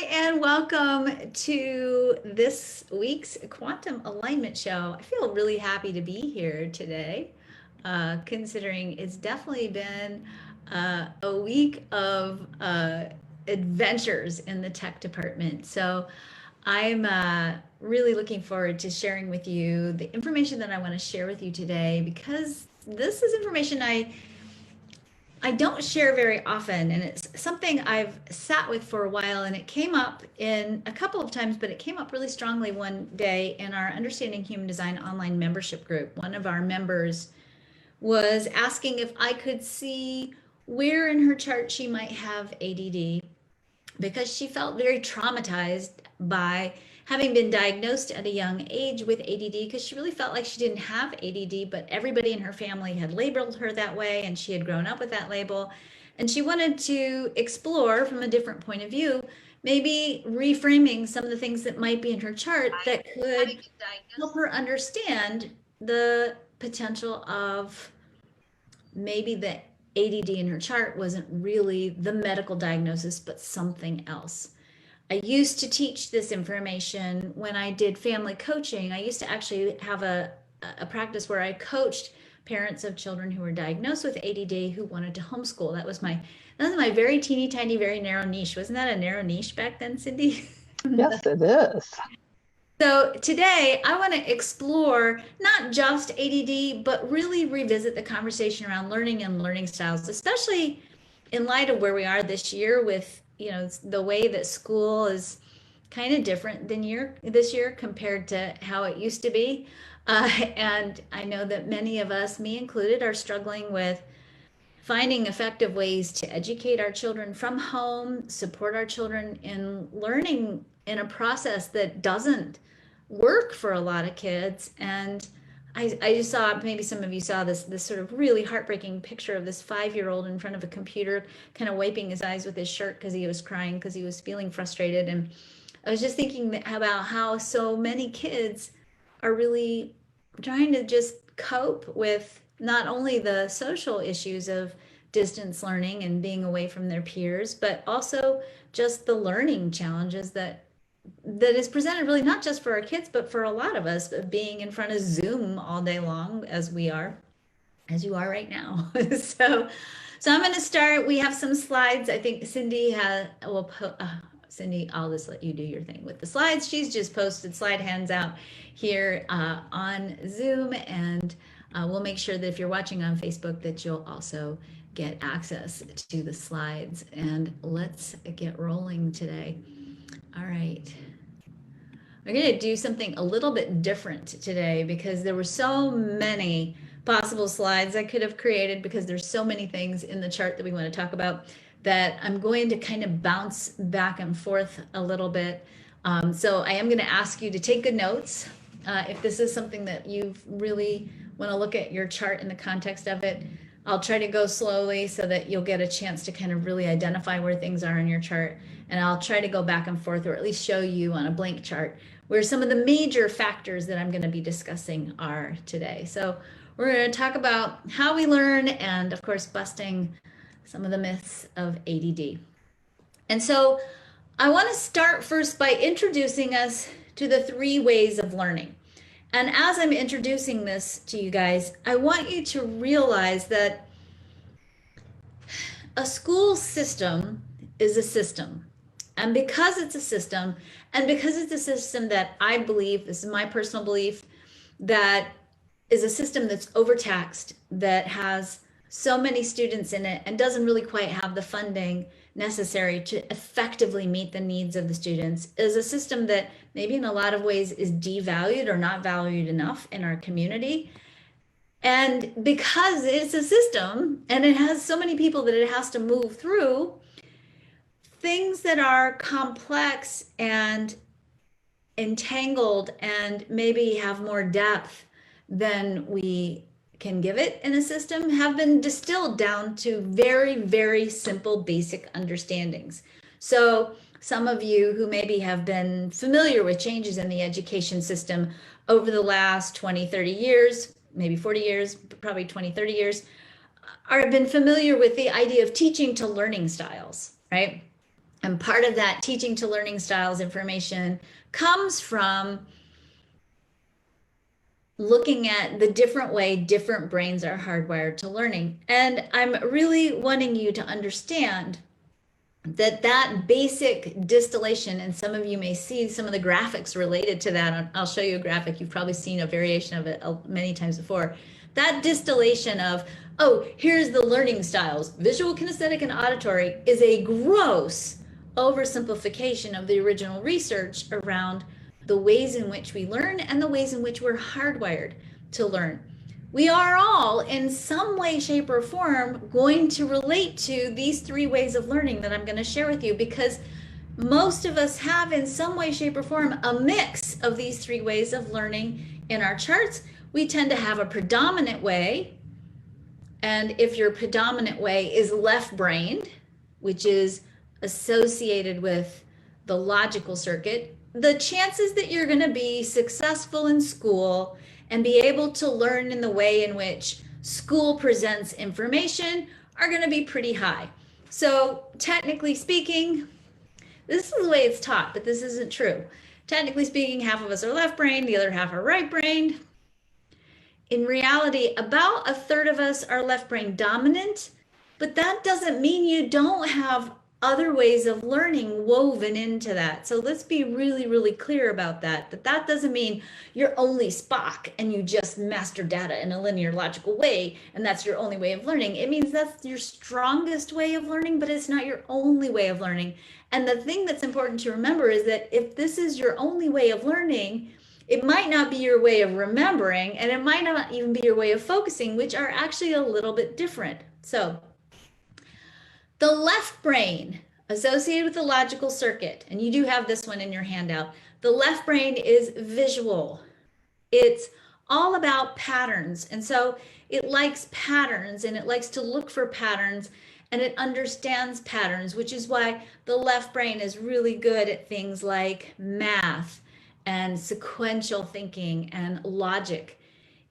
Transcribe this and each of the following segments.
And welcome to this week's Quantum Alignment Show. I feel really happy to be here today, considering it's definitely been a week of adventures in the tech department. So I'm really looking forward to sharing with you the information that I want to share with you today, because this is information I don't share very often, and it's something I've sat with for a while, and it came up in a couple of times, but it came up really strongly one day in our Understanding Human Design online membership group. One of our members was asking if I could see where in her chart she might have ADD, because she felt very traumatized by having been diagnosed at a young age with ADD, because she really felt like she didn't have ADD, but everybody in her family had labeled her that way, and she had grown up with that label. And she wanted to explore from a different point of view, maybe reframing some of the things that might be in her chart that could help her understand the potential of maybe the ADD in her chart wasn't really the medical diagnosis, but something else. I used to teach this information when I did family coaching. I used to actually have a practice where I coached parents of children who were diagnosed with ADD who wanted to homeschool. That was my very teeny tiny, very narrow niche. Wasn't that a narrow niche back then, Cindy? Yes, it is. So today I want to explore not just ADD, but really revisit the conversation around learning and learning styles, especially in light of where we are this year with, the way that school is kind of different than this year compared to how it used to be. And I know that many of us, me included, are struggling with finding effective ways to educate our children from home, support our children in learning in a process that doesn't work for a lot of kids. And I just saw, maybe some of you saw this sort of really heartbreaking picture of this 5-year-old in front of a computer, kind of wiping his eyes with his shirt because he was crying, because he was feeling frustrated. And I was just thinking about how so many kids are really trying to just cope with not only the social issues of distance learning and being away from their peers, but also just the learning challenges that is presented, really not just for our kids, but for a lot of us, being in front of Zoom all day long, as you are right now. So I'm going to start. We have some slides. I think Cindy Cindy, I'll just let you do your thing with the slides. She's just posted slide hands out here on Zoom, and we'll make sure that if you're watching on Facebook that you'll also get access to the slides. And let's get rolling today. All right. We're going to do something a little bit different today, because there were so many possible slides I could have created, because there's so many things in the chart that we want to talk about, that I'm going to kind of bounce back and forth a little bit. So I am going to ask you to take good notes. If this is something that you really want to look at your chart in the context of it, I'll try to go slowly so that you'll get a chance to kind of really identify where things are in your chart. And I'll try to go back and forth, or at least show you on a blank chart where some of the major factors that I'm going to be discussing are today. So we're going to talk about how we learn, and of course, busting some of the myths of ADD. And so I want to start first by introducing us to the 3 ways of learning. And as I'm introducing this to you guys, I want you to realize that a school system is a system. And because it's a system, and because it's a system that I believe, this is my personal belief, that is a system that's overtaxed, that has so many students in it and doesn't really quite have the funding necessary to effectively meet the needs of the students, is a system that maybe in a lot of ways is devalued or not valued enough in our community. And because it's a system and it has so many people that it has to move through, things that are complex and entangled and maybe have more depth than we can give it in a system have been distilled down to very, very simple, basic understandings. So some of you who maybe have been familiar with changes in the education system over the last 20, 30 years, maybe 40 years, probably 20, 30 years, have been familiar with the idea of teaching to learning styles, right? And part of that teaching to learning styles information comes from looking at the different way different brains are hardwired to learning. And I'm really wanting you to understand that that basic distillation, and some of you may see some of the graphics related to that. I'll show you a graphic. You've probably seen a variation of it many times before. That distillation of, oh, here's the learning styles, visual, kinesthetic, and auditory, is a gross oversimplification of the original research around the ways in which we learn and the ways in which we're hardwired to learn. We are all, in some way, shape, or form, going to relate to these three ways of learning that I'm going to share with you, because most of us have, in some way, shape, or form, a mix of these three ways of learning in our charts. We tend to have a predominant way, and if your predominant way is left-brained, which is associated with the logical circuit, the chances that you're going to be successful in school and be able to learn in the way in which school presents information are going to be pretty high. So technically speaking, this is the way it's taught, but this isn't true. Technically speaking, half of us are left-brained, the other half are right-brained. In reality, about a third of us are left-brain dominant, but that doesn't mean you don't have other ways of learning woven into that. So let's be really, really clear about that. That doesn't mean you're only Spock and you just master data in a linear logical way and that's your only way of learning. It means that's your strongest way of learning, but it's not your only way of learning. And the thing that's important to remember is that if this is your only way of learning, it might not be your way of remembering, and it might not even be your way of focusing, which are actually a little bit different. So the left brain associated with the logical circuit, and you do have this one in your handout, the left brain is visual. It's all about patterns. And so it likes patterns and it likes to look for patterns and it understands patterns, which is why the left brain is really good at things like math and sequential thinking and logic.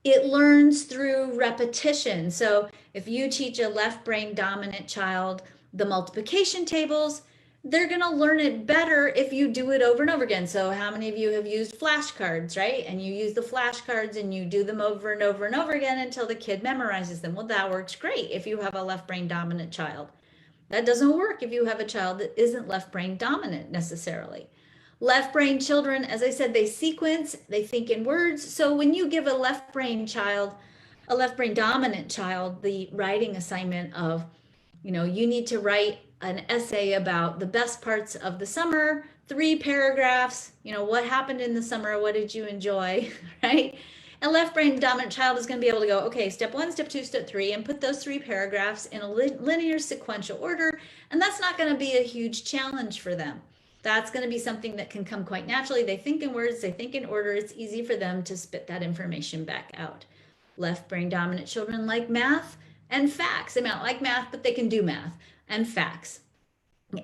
It learns through repetition. So if you teach a left brain dominant child the multiplication tables, they're going to learn it better if you do it over and over again. So how many of you have used flashcards, right? And you use the flashcards and you do them over and over and over again until the kid memorizes them. Well, that works great if you have a left brain dominant child. That doesn't work if you have a child that isn't left brain dominant necessarily. Left brain children, as I said, they sequence, they think in words. So when you give a left brain child, a left brain dominant child, the writing assignment of, you need to write an essay about the best parts of the summer, 3 paragraphs, what happened in the summer, what did you enjoy, right? A left brain dominant child is going to be able to go, okay, step 1, step 2, step 3, and put those 3 paragraphs in a linear sequential order. And that's not going to be a huge challenge for them. That's going to be something that can come quite naturally. They think in words, they think in order. It's easy for them to spit that information back out. Left brain dominant children like math and facts. They might like math, but they can do math and facts.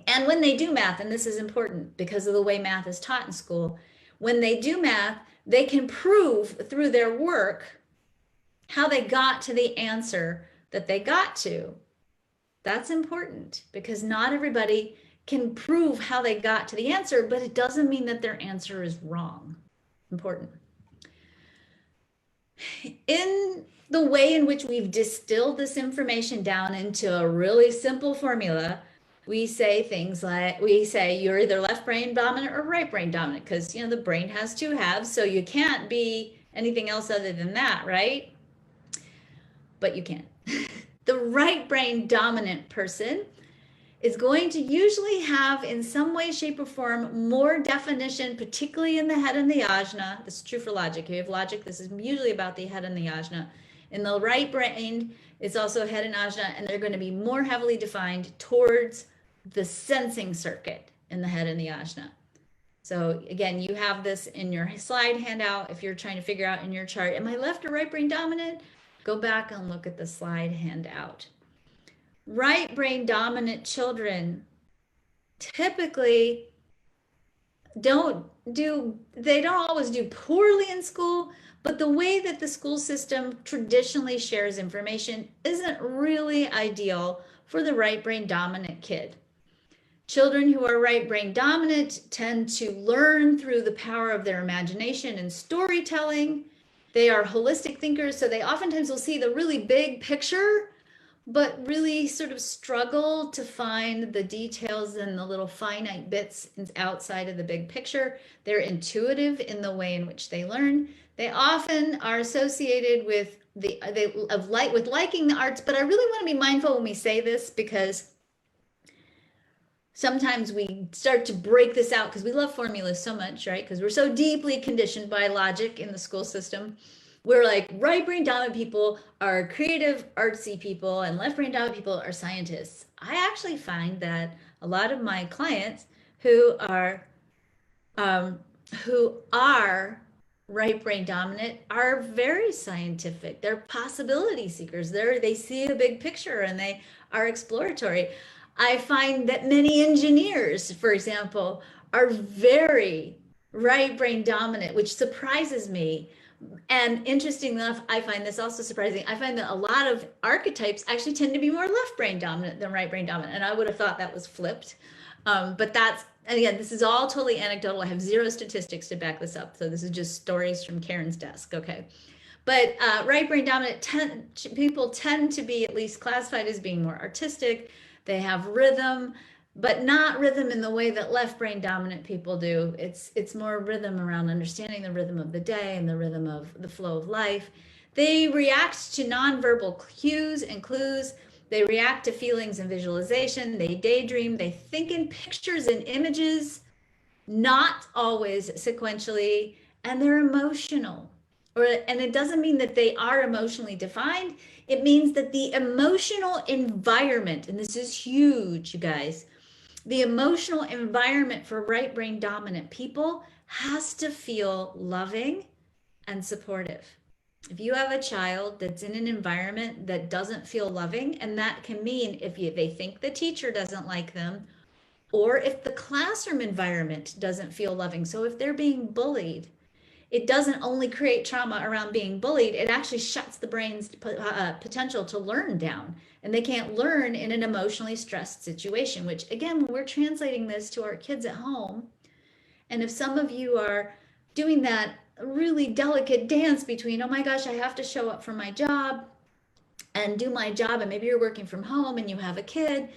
And when they do math, and this is important because of the way math is taught in school, when they do math, they can prove through their work how they got to the answer that they got to. That's important because not everybody can prove how they got to the answer, but it doesn't mean that their answer is wrong. Important. In the way in which we've distilled this information down into a really simple formula, we say things like, you're either left brain dominant or right brain dominant, because the brain has 2 halves, so you can't be anything else other than that, right? But you can. The right brain dominant person is going to usually have, in some way, shape, or form, more definition, particularly in the head and the ajna. This is true for logic. If you have logic, this is usually about the head and the ajna. In the right brain, it's also head and ajna, and they're going to be more heavily defined towards the sensing circuit in the head and the ajna. So again, you have this in your slide handout. If you're trying to figure out in your chart, am I left or right brain dominant? Go back and look at the slide handout. Right brain dominant children typically don't always do poorly in school, but the way that the school system traditionally shares information isn't really ideal for the right brain dominant kid. Children who are right brain dominant tend to learn through the power of their imagination and storytelling. They are holistic thinkers, so they oftentimes will see the really big picture, but really sort of struggle to find the details and the little finite bits outside of the big picture. They're intuitive in the way in which they learn. They often are associated with with liking the arts, but I really want to be mindful when we say this, because sometimes we start to break this out because we love formulas so much, right? Because we're so deeply conditioned by logic in the school system. We're like, right brain dominant people are creative, artsy people, and left brain dominant people are scientists. I actually find that a lot of my clients who are right brain dominant are very scientific. They're possibility seekers. They see a big picture and they are exploratory. I find that many engineers, for example, are very right brain dominant, which surprises me. And interesting enough, I find this also surprising. I find that a lot of archetypes actually tend to be more left brain dominant than right brain dominant. And I would have thought that was flipped. But that's, and again, this is all totally anecdotal. I have zero statistics to back this up. So this is just stories from Karen's desk. Okay. But right brain dominant people tend to be at least classified as being more artistic. They have rhythm, but not rhythm in the way that left brain dominant people do. It's more rhythm around understanding the rhythm of the day and the rhythm of the flow of life. They react to nonverbal cues and clues. They react to feelings and visualization. They daydream. They think in pictures and images, not always sequentially, and they're emotional. And it doesn't mean that they are emotionally defined. It means that the emotional environment, and this is huge, you guys, the emotional environment for right brain dominant people has to feel loving and supportive. If you have a child that's in an environment that doesn't feel loving, and that can mean if they think the teacher doesn't like them, or if the classroom environment doesn't feel loving. So if they're being bullied, it doesn't only create trauma around being bullied, it actually shuts the brain's potential to learn down. And they can't learn in an emotionally stressed situation, which again, when we're translating this to our kids at home, and if some of you are doing that really delicate dance between, oh my gosh, I have to show up for my job and do my job, and maybe you're working from home and you have a kid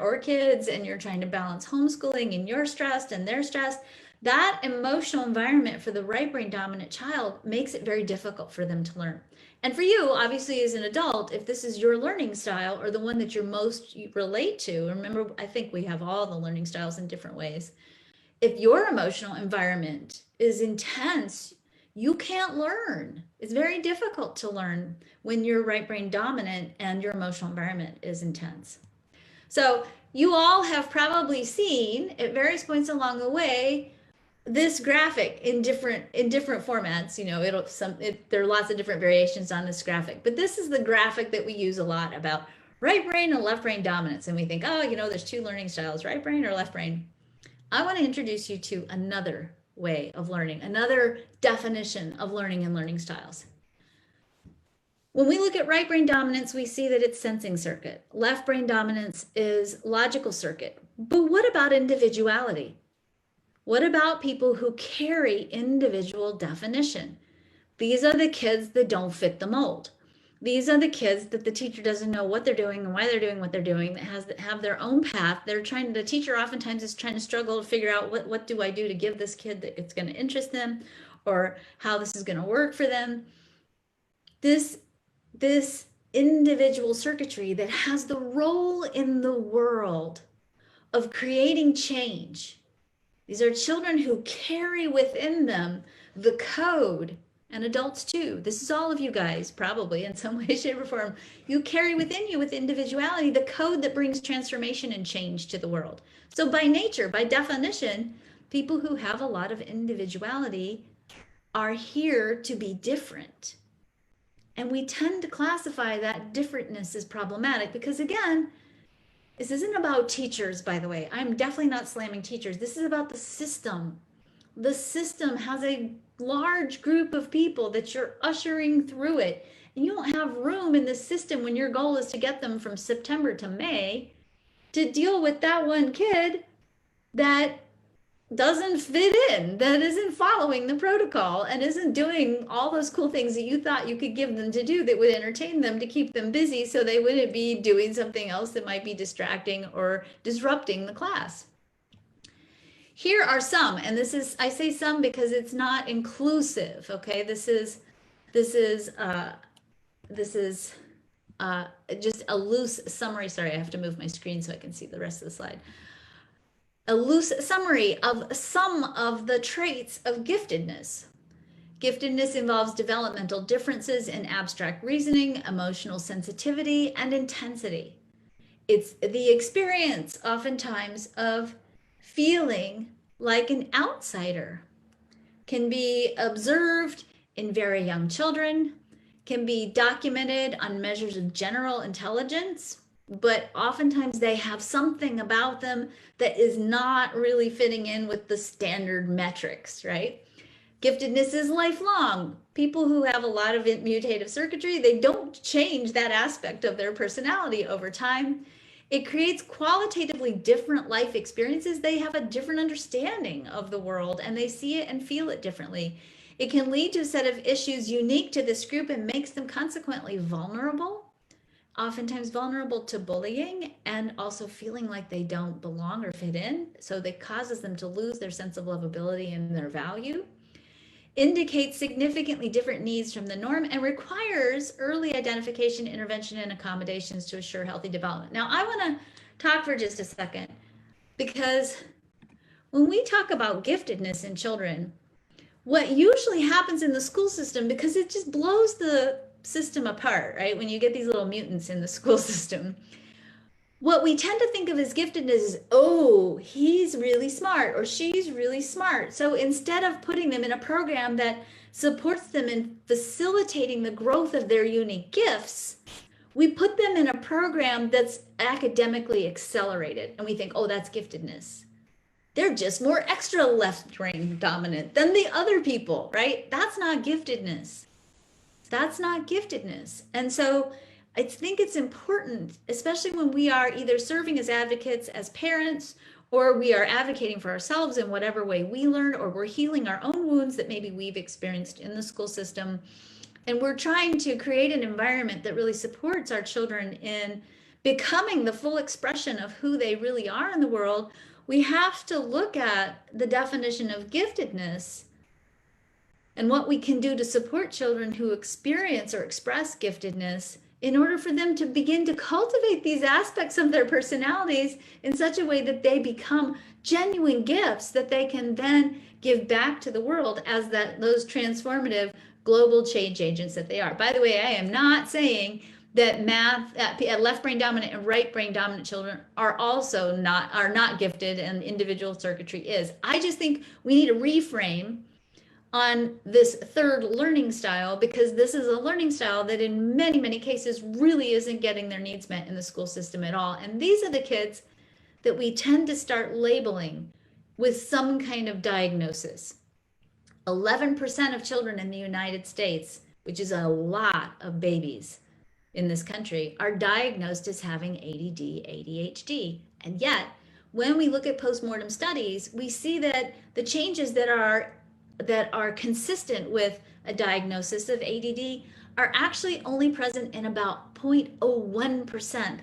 or kids, and you're trying to balance homeschooling and you're stressed and they're stressed, that emotional environment for the right brain dominant child makes it very difficult for them to learn. And for you, obviously, as an adult, if this is your learning style or the one that you're most relate to, remember, I think we have all the learning styles in different ways. If your emotional environment is intense, you can't learn. It's very difficult to learn when you're right brain dominant and your emotional environment is intense. So you all have probably seen at various points along the way this graphic in different formats. You know, there are lots of different variations on this graphic, but this is the graphic that we use a lot about right brain and left brain dominance. And we think, oh, you know, there's two learning styles, right brain or left brain. I want to introduce you to another way of learning, another definition of learning and learning styles. When we look at right brain dominance, we see that it's sensing circuit. Left brain dominance is logical circuit. But what about individuality? What about people who carry individual definition? These are the kids that don't fit the mold. These are the kids that the teacher doesn't know what they're doing and why they're doing what they're doing, that have their own path. The teacher oftentimes is trying to struggle to figure out what do I do to give this kid that it's going to interest them, or how this is going to work for them. This individual circuitry that has the role in the world of creating change. These are children who carry within them the code, and adults too. This is all of you guys, probably in some way, shape, or form. You carry within you, with individuality, the code that brings transformation and change to the world. So by nature, by definition, people who have a lot of individuality are here to be different. And we tend to classify that differentness as problematic because, again, this isn't about teachers, by the way. I'm definitely not slamming teachers. This is about the system. The system has a large group of people that you're ushering through it. And you don't have room in the system when your goal is to get them from September to May to deal with that one kid that doesn't fit in, that isn't following the protocol and isn't doing all those cool things that you thought you could give them to do that would entertain them to keep them busy so they wouldn't be doing something else that might be distracting or disrupting the class. Here are some, and this is, I say some because it's not inclusive, okay? This is just a loose summary. Sorry, I have to move my screen so I can see the rest of the slide. A loose summary of some of the traits of giftedness. Giftedness involves developmental differences in abstract reasoning, emotional sensitivity, and intensity. It's the experience, oftentimes, of feeling like an outsider. Can be observed in very young children, can be documented on measures of general intelligence, but oftentimes they have something about them that is not really fitting in with the standard metrics, right? Giftedness is lifelong. People who have a lot of mutative circuitry, they don't change that aspect of their personality over time. It creates qualitatively different life experiences. They have a different understanding of the world and they see it and feel it differently. It can lead to a set of issues unique to this group and makes them consequently vulnerable, oftentimes vulnerable to bullying and also feeling like they don't belong or fit in. So that causes them to lose their sense of lovability and their value. Indicates significantly different needs from the norm and requires early identification, intervention, and accommodations to assure healthy development. Now, I want to talk for just a second because when we talk about giftedness in children, what usually happens in the school system, because it just blows the system apart, right? When you get these little mutants in the school system, what we tend to think of as giftedness is, oh, he's really smart or she's really smart. So instead of putting them in a program that supports them in facilitating the growth of their unique gifts, we put them in a program that's academically accelerated. And we think, oh, that's giftedness. They're just more extra left brain dominant than the other people, right? That's not giftedness. That's not giftedness. And so I think it's important, especially when we are either serving as advocates, as parents, or we are advocating for ourselves in whatever way we learn, or we're healing our own wounds that maybe we've experienced in the school system. And we're trying to create an environment that really supports our children in becoming the full expression of who they really are in the world. We have to look at the definition of giftedness and what we can do to support children who experience or express giftedness in order for them to begin to cultivate these aspects of their personalities in such a way that they become genuine gifts that they can then give back to the world as those transformative global change agents that they are. By the way, I am not saying that left brain dominant and right brain dominant children are not gifted and individual circuitry is. I just think we need to reframe on this third learning style, because this is a learning style that in many, many cases really isn't getting their needs met in the school system at all. And these are the kids that we tend to start labeling with some kind of diagnosis. 11% of children in the United States, which is a lot of babies in this country, are diagnosed as having ADD, ADHD. And yet, when we look at post-mortem studies, we see that the changes that are consistent with a diagnosis of ADD are actually only present in about 0.01%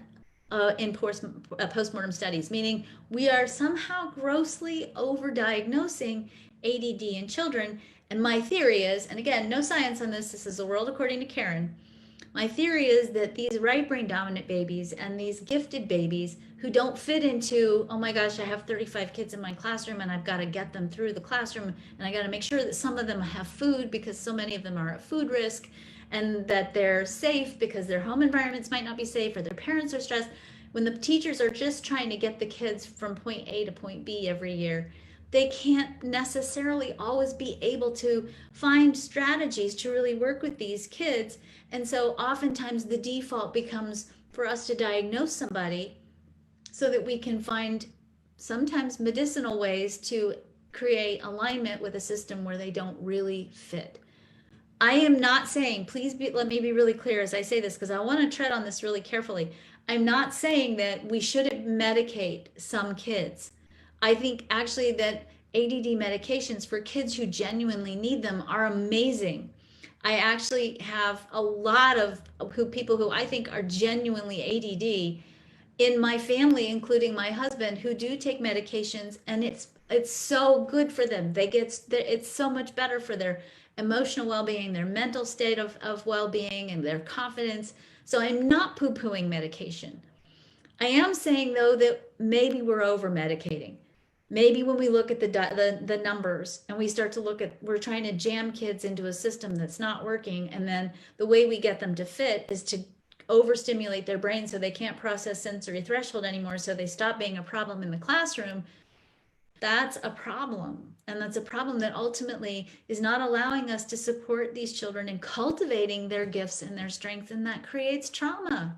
in post-mortem studies, meaning we are somehow grossly overdiagnosing ADD in children. And my theory is, and again, no science on this is the world according to Karen, my theory is that these right brain dominant babies and these gifted babies who don't fit into, oh my gosh, I have 35 kids in my classroom and I've got to get them through the classroom and I got to make sure that some of them have food because so many of them are at food risk, and that they're safe because their home environments might not be safe or their parents are stressed. When the teachers are just trying to get the kids from point A to point B every year, they can't necessarily always be able to find strategies to really work with these kids. And so oftentimes the default becomes for us to diagnose somebody so that we can find sometimes medicinal ways to create alignment with a system where they don't really fit. I am not saying, let me be really clear as I say this, because I want to tread on this really carefully. I'm not saying that we shouldn't medicate some kids. I think actually that ADD medications for kids who genuinely need them are amazing. I actually have a lot of people who I think are genuinely ADD in my family, including my husband, who do take medications, and it's so good for them. It's so much better for their emotional well-being, their mental state of well-being, and their confidence. So I'm not poo-pooing medication. I am saying though that maybe we're over medicating. Maybe when we look at the numbers and we start to look at, we're trying to jam kids into a system that's not working, and then the way we get them to fit is to overstimulate their brain so they can't process sensory threshold anymore, so they stop being a problem in the classroom. That's a problem. And that's a problem that ultimately is not allowing us to support these children in cultivating their gifts and their strengths, and that creates trauma.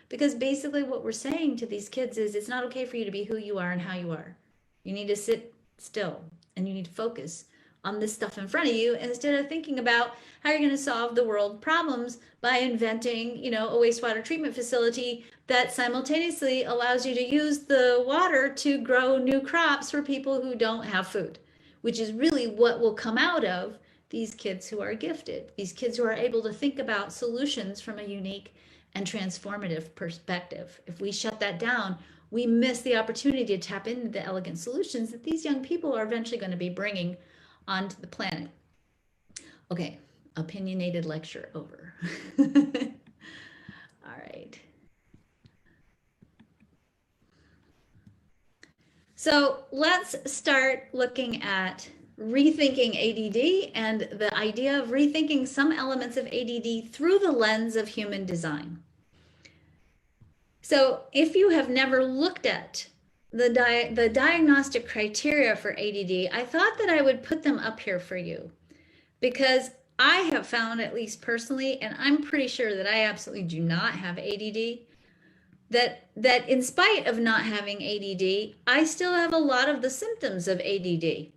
Because basically what we're saying to these kids is it's not okay for you to be who you are and how you are. You need to sit still and you need to focus on this stuff in front of you instead of thinking about how you're going to solve the world problems by inventing, a wastewater treatment facility that simultaneously allows you to use the water to grow new crops for people who don't have food, which is really what will come out of these kids who are gifted, these kids who are able to think about solutions from a unique and transformative perspective. If we shut that down, we miss the opportunity to tap into the elegant solutions that these young people are eventually going to be bringing onto the planet. Okay, opinionated lecture over. All right. So let's start looking at rethinking ADD and the idea of rethinking some elements of ADD through the lens of human design. So if you have never looked at the diagnostic criteria for ADD, I thought that I would put them up here for you, because I have found, at least personally, and I'm pretty sure that I absolutely do not have ADD, that in spite of not having ADD, I still have a lot of the symptoms of ADD.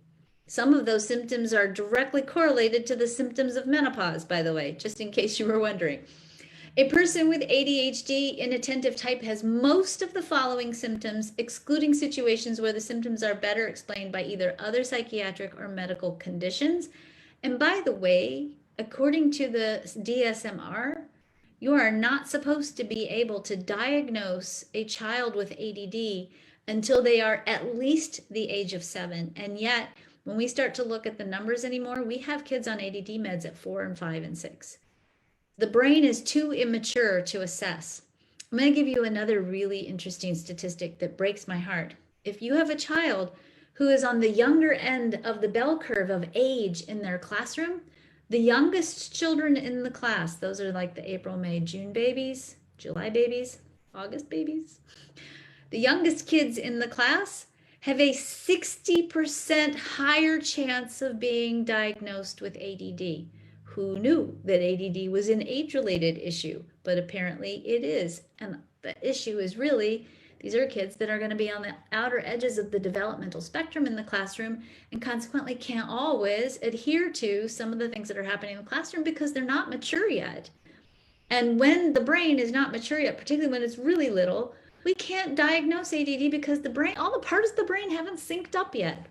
Some of those symptoms are directly correlated to the symptoms of menopause, by the way, just in case you were wondering. A person with ADHD inattentive type has most of the following symptoms, excluding situations where the symptoms are better explained by either other psychiatric or medical conditions. And by the way, according to the DSM-R, you are not supposed to be able to diagnose a child with ADD until they are at least the age of 7. And yet, when we start to look at the numbers anymore, we have kids on ADD meds at 4 and 5 and 6. The brain is too immature to assess. I'm going to give you another really interesting statistic that breaks my heart. If you have a child who is on the younger end of the bell curve of age in their classroom, the youngest children in the class, those are like the April, May, June babies, July babies, August babies. The youngest kids in the class have a 60% higher chance of being diagnosed with ADD. Who knew that ADD was an age-related issue? But apparently it is. And the issue is really, these are kids that are going to be on the outer edges of the developmental spectrum in the classroom, and consequently can't always adhere to some of the things that are happening in the classroom because they're not mature yet. And when the brain is not mature yet, particularly when it's really little, we can't diagnose ADD because the brain, all the parts of the brain haven't synced up yet.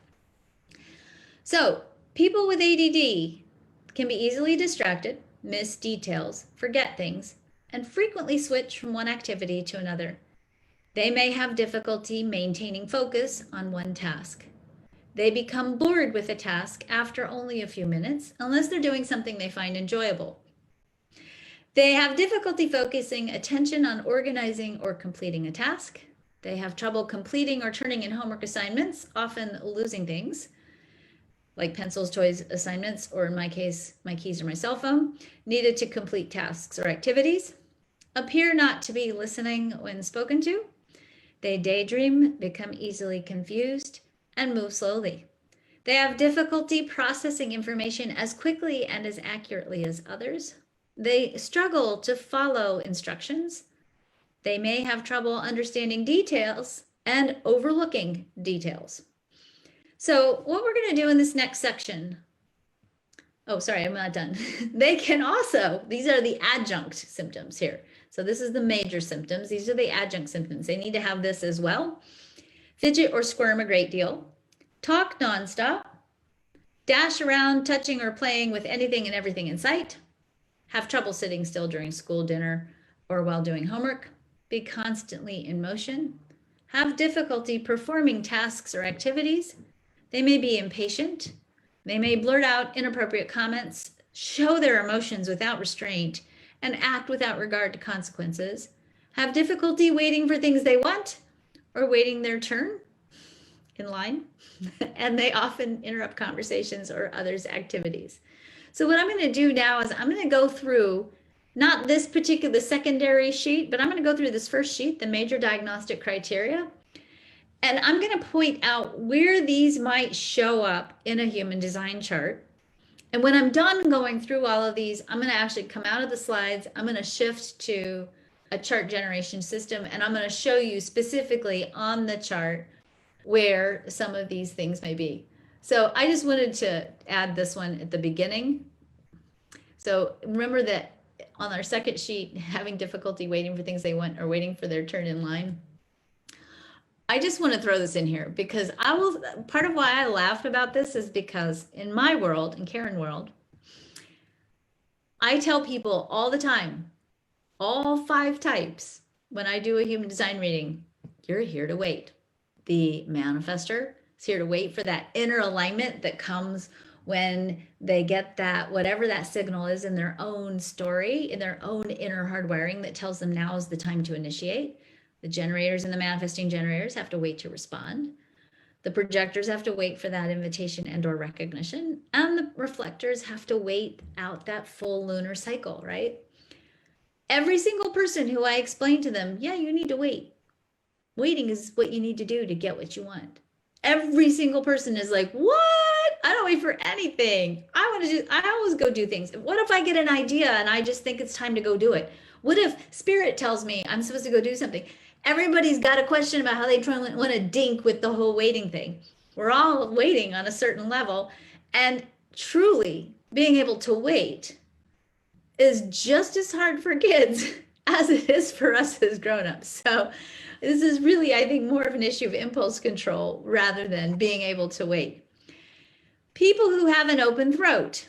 So people with ADD can be easily distracted, miss details, forget things, and frequently switch from one activity to another. They may have difficulty maintaining focus on one task. They become bored with a task after only a few minutes, unless they're doing something they find enjoyable. They have difficulty focusing attention on organizing or completing a task. They have trouble completing or turning in homework assignments, often losing things, like pencils, toys, assignments, or in my case, my keys or my cell phone, needed to complete tasks or activities. Appear not to be listening when spoken to. They daydream, become easily confused, and move slowly. They have difficulty processing information as quickly and as accurately as others. They struggle to follow instructions. They may have trouble understanding details and overlooking details. So what we're going to do in this next section, oh, sorry, I'm not done. They can also, these are the adjunct symptoms here. So this is the major symptoms. These are the adjunct symptoms. They need to have this as well. Fidget or squirm a great deal. Talk nonstop. Dash around, touching or playing with anything and everything in sight. Have trouble sitting still during school, dinner, or while doing homework. Be constantly in motion. Have difficulty performing tasks or activities. They may be impatient. They may blurt out inappropriate comments, show their emotions without restraint, and act without regard to consequences. Have difficulty waiting for things they want or waiting their turn in line. And they often interrupt conversations or others' activities. So what I'm going to do now is I'm going to go through not this particular secondary sheet, but I'm going to go through this first sheet, the major diagnostic criteria. And I'm going to point out where these might show up in a human design chart. And when I'm done going through all of these, I'm going to actually come out of the slides. I'm going to shift to a chart generation system, and I'm going to show you specifically on the chart where some of these things may be. So I just wanted to add this one at the beginning. So remember that on our second sheet, having difficulty waiting for things they want or waiting for their turn in line. I just want to throw this in here because part of why I laughed about this is because in my world, in Karen world, I tell people all the time, all 5 types, when I do a human design reading, you're here to wait. The manifester is here to wait for that inner alignment that comes when they get that, whatever that signal is in their own story, in their own inner hardwiring that tells them now is the time to initiate. The generators and the manifesting generators have to wait to respond. The projectors have to wait for that invitation and or recognition. And the reflectors have to wait out that full lunar cycle, right? Every single person who I explain to them, yeah, you need to wait. Waiting is what you need to do to get what you want. Every single person is like, what? I don't wait for anything. I always go do things. What if I get an idea and I just think it's time to go do it? What if spirit tells me I'm supposed to go do something? Everybody's got a question about how they want to dink with the whole waiting thing. We're all waiting on a certain level, and truly being able to wait is just as hard for kids as it is for us as grown-ups. So this is really, I think, more of an issue of impulse control rather than being able to wait. People who have an open throat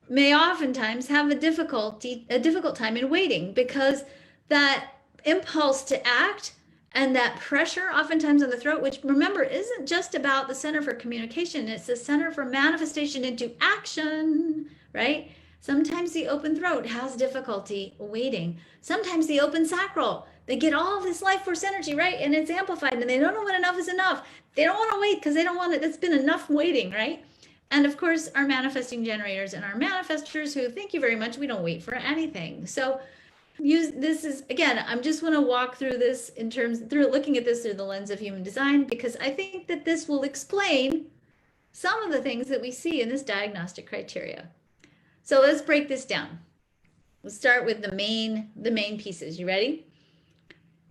may oftentimes have a difficult time in waiting because that impulse to act and that pressure oftentimes on the throat, which remember isn't just about the center for communication, it's the center for manifestation into action, right? Sometimes the open throat has difficulty waiting. Sometimes the open sacral, they get all this life force energy, right? And it's amplified and they don't know when enough is enough. They don't want to wait because they don't want it. It's been enough waiting, right? And of course, our manifesting generators and our manifestors who, thank you very much, we don't wait for anything. So this is, again, I'm just want to walk through this looking at this through the lens of human design, because I think that this will explain some of the things that we see in this diagnostic criteria. So let's break this down. Let's start with the main pieces. You ready?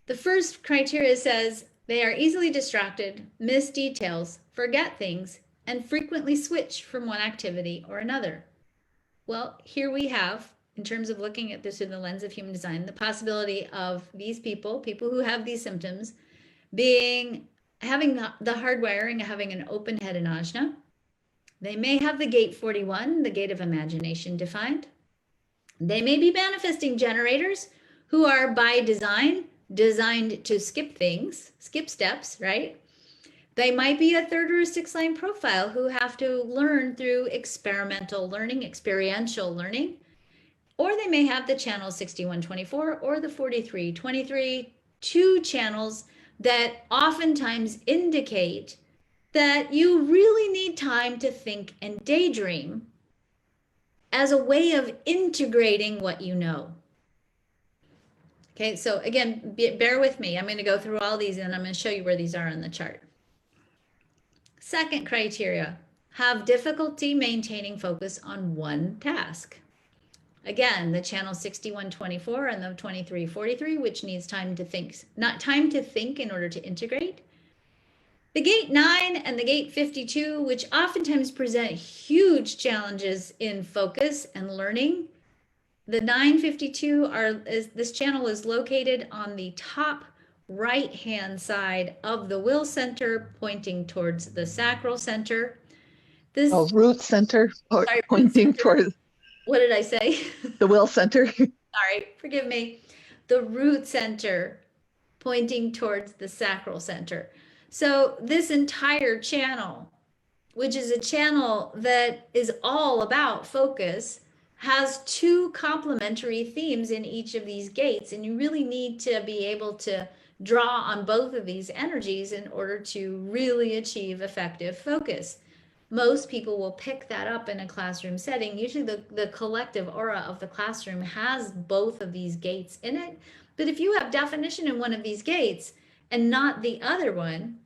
The first criteria says they are easily distracted, miss details, forget things, and frequently switch from one activity or another. Well, here we have, in terms of looking at this through the lens of human design, the possibility of these people who have these symptoms, having the hardwiring, having an open head and ajna. They may have the gate 41, the gate of imagination, defined. They may be manifesting generators who are by design designed to skip things, skip steps, right? They might be a 3rd or a 6th line profile who have to learn through experimental learning, experiential learning. Or they may have the channel 6124 or the 4323, 2 channels that oftentimes indicate that you really need time to think and daydream as a way of integrating what you know. Okay, so again, bear with me. I'm going to go through all these and I'm going to show you where these are on the chart. Second criteria, have difficulty maintaining focus on one task. Again, the channel 6124 and the 2343, which needs time to think, not time to think in order to integrate. The gate 9 and the gate 52, which oftentimes present huge challenges in focus and learning, The 952 this channel is located on the top right-hand side of the will center, pointing towards the sacral center. This root center, sorry, pointing towards. What did I say? The will center. Sorry, forgive me. The root center, pointing towards the sacral center. So this entire channel, which is a channel that is all about focus, has two complementary themes in each of these gates. And you really need to be able to draw on both of these energies in order to really achieve effective focus. Most people will pick that up in a classroom setting. Usually the collective aura of the classroom has both of these gates in it. But if you have definition in one of these gates and not the other one,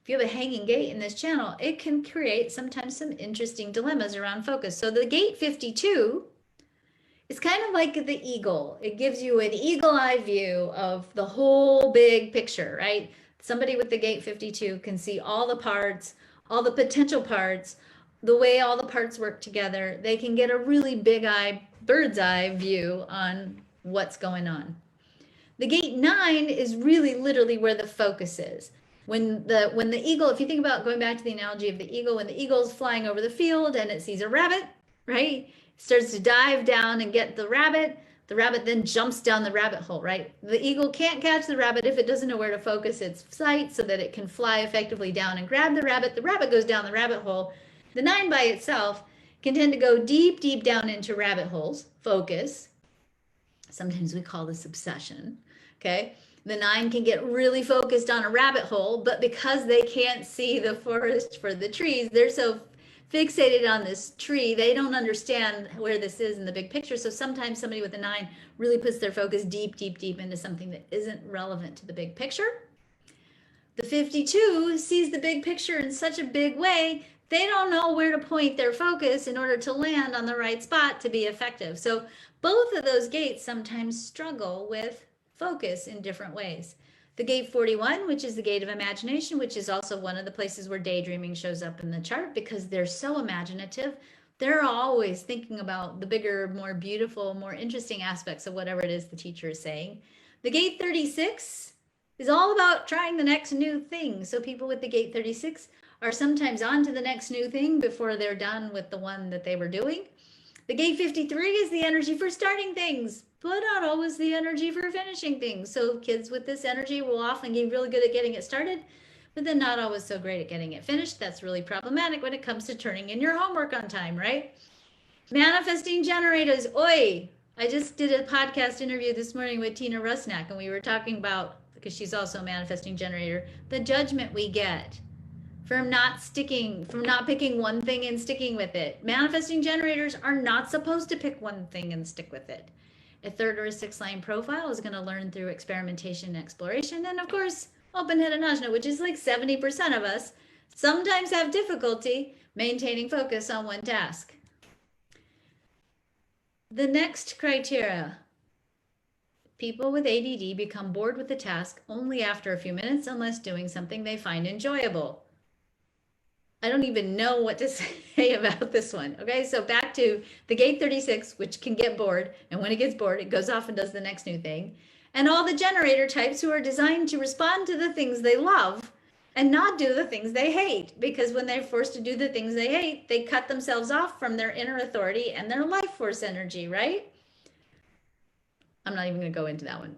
if you have a hanging gate in this channel, it can create sometimes some interesting dilemmas around focus. So the gate 52 is kind of like the eagle. It gives you an eagle eye view of the whole big picture, right? Somebody with the gate 52 can see all the parts, all the potential parts, the way all the parts work together. They can get a really big eye, bird's eye view on what's going on. The gate 9 is really literally where the focus is. When the eagle, if you think about going back to the analogy of the eagle, when the eagle's flying over the field and it sees a rabbit, right? It starts to dive down and get the rabbit then jumps down the rabbit hole, right? The eagle can't catch the rabbit if it doesn't know where to focus its sight so that it can fly effectively down and grab the rabbit. The rabbit goes down the rabbit hole. The 9 by itself can tend to go deep, deep down into rabbit holes, focus. Sometimes we call this obsession, okay? The 9 can get really focused on a rabbit hole, but because they can't see the forest for the trees, they're so fixated on this tree, they don't understand where this is in the big picture. So sometimes somebody with a 9 really puts their focus deep, deep, deep into something that isn't relevant to the big picture. The 52 sees the big picture in such a big way, they don't know where to point their focus in order to land on the right spot to be effective. So both of those gates sometimes struggle with focus in different ways. The gate 41, which is the gate of imagination, which is also one of the places where daydreaming shows up in the chart because they're so imaginative. They're always thinking about the bigger, more beautiful, more interesting aspects of whatever it is the teacher is saying. The gate 36 is all about trying the next new thing. So people with the gate 36 are sometimes on to the next new thing before they're done with the one that they were doing. The gate 53 is the energy for starting things, but not always the energy for finishing things. So kids with this energy will often get really good at getting it started, but then not always so great at getting it finished. That's really problematic when it comes to turning in your homework on time, right? Manifesting generators, oi! I just did a podcast interview this morning with Tina Rusnak, and we were talking about, because she's also a manifesting generator, the judgment we get from not picking one thing and sticking with it. Manifesting generators are not supposed to pick one thing and stick with it. A 3rd or a 6th line profile is going to learn through experimentation and exploration. And of course, open-headed ajna, which is like 70% of us, sometimes have difficulty maintaining focus on one task. The next criteria. People with ADD become bored with the task only after a few minutes unless doing something they find enjoyable. I don't even know what to say about this one. Okay, so back to the gate 36, which can get bored. And when it gets bored, it goes off and does the next new thing. And all the generator types who are designed to respond to the things they love and not do the things they hate. Because when they're forced to do the things they hate, they cut themselves off from their inner authority and their life force energy, right? I'm not even going to go into that one.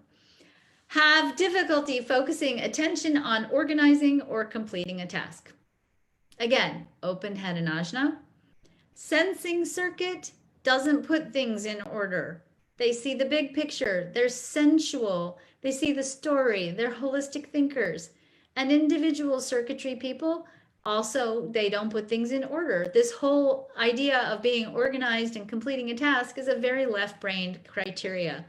Have difficulty focusing attention on organizing or completing a task. Again, open head and ajna. Sensing circuit doesn't put things in order. They see the big picture. They're sensual. They see the story. They're holistic thinkers. And individual circuitry people, also, they don't put things in order. This whole idea of being organized and completing a task is a very left-brained criteria.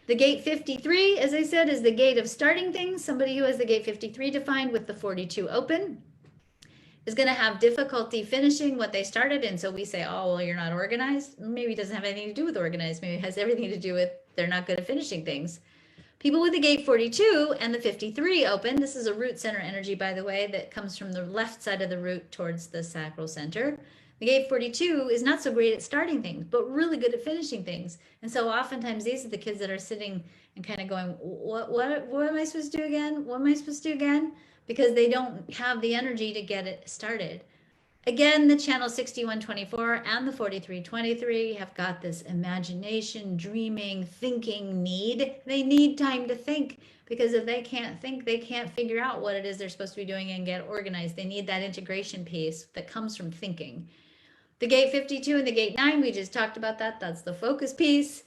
The gate 53, as I said, is the gate of starting things. Somebody who has the gate 53 defined with the 42 open is going to have difficulty finishing what they started. And so we say, oh, well, you're not organized. Maybe it doesn't have anything to do with organized. Maybe it has everything to do with they're not good at finishing things. People with the gate 42 and the 53 open, this is a root center energy, by the way, that comes from the left side of the root towards the sacral center. The gate 42 is not so great at starting things, but really good at finishing things. And so oftentimes these are the kids that are sitting and kind of going, what am I supposed to do again? What am I supposed to do again? Because they don't have the energy to get it started. Again, the channel 6124 and the 4323 have got this imagination, dreaming, thinking need. They need time to think, because if they can't think, they can't figure out what it is they're supposed to be doing and get organized. They need that integration piece that comes from thinking. The gate 52 and the gate 9, we just talked about that. That's the focus piece.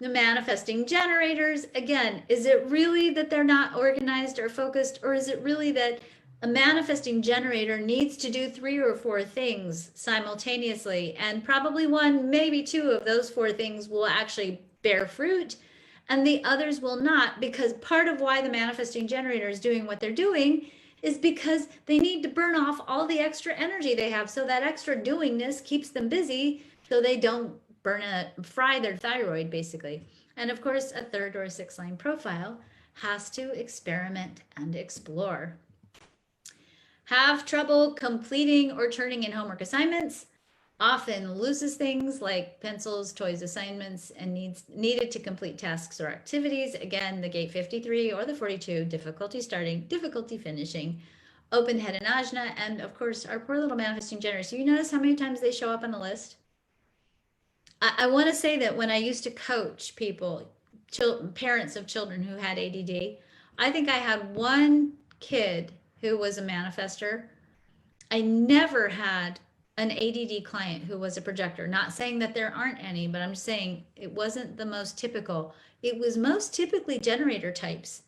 The manifesting generators, again, is it really that they're not organized or focused, or is it really that a manifesting generator needs to do 3 or 4 things simultaneously, and probably 1, maybe 2 of those 4 things will actually bear fruit and the others will not, because part of why the manifesting generator is doing what they're doing is because they need to burn off all the extra energy they have, so that extra doingness keeps them busy so they don't fry their thyroid, basically. And of course, a 3rd or a 6th line profile has to experiment and explore. Have trouble completing or turning in homework assignments, often loses things like pencils, toys, assignments, and needed to complete tasks or activities. Again, the gate 53 or the 42, difficulty starting, difficulty finishing, open head and ajna, and of course, our poor little manifesting generators. So you notice how many times they show up on the list? I want to say that when I used to coach people, parents of children who had ADD, I think I had one kid who was a manifester. I never had an ADD client who was a projector. Not saying that there aren't any, but I'm saying it wasn't the most typical. It was most typically generator types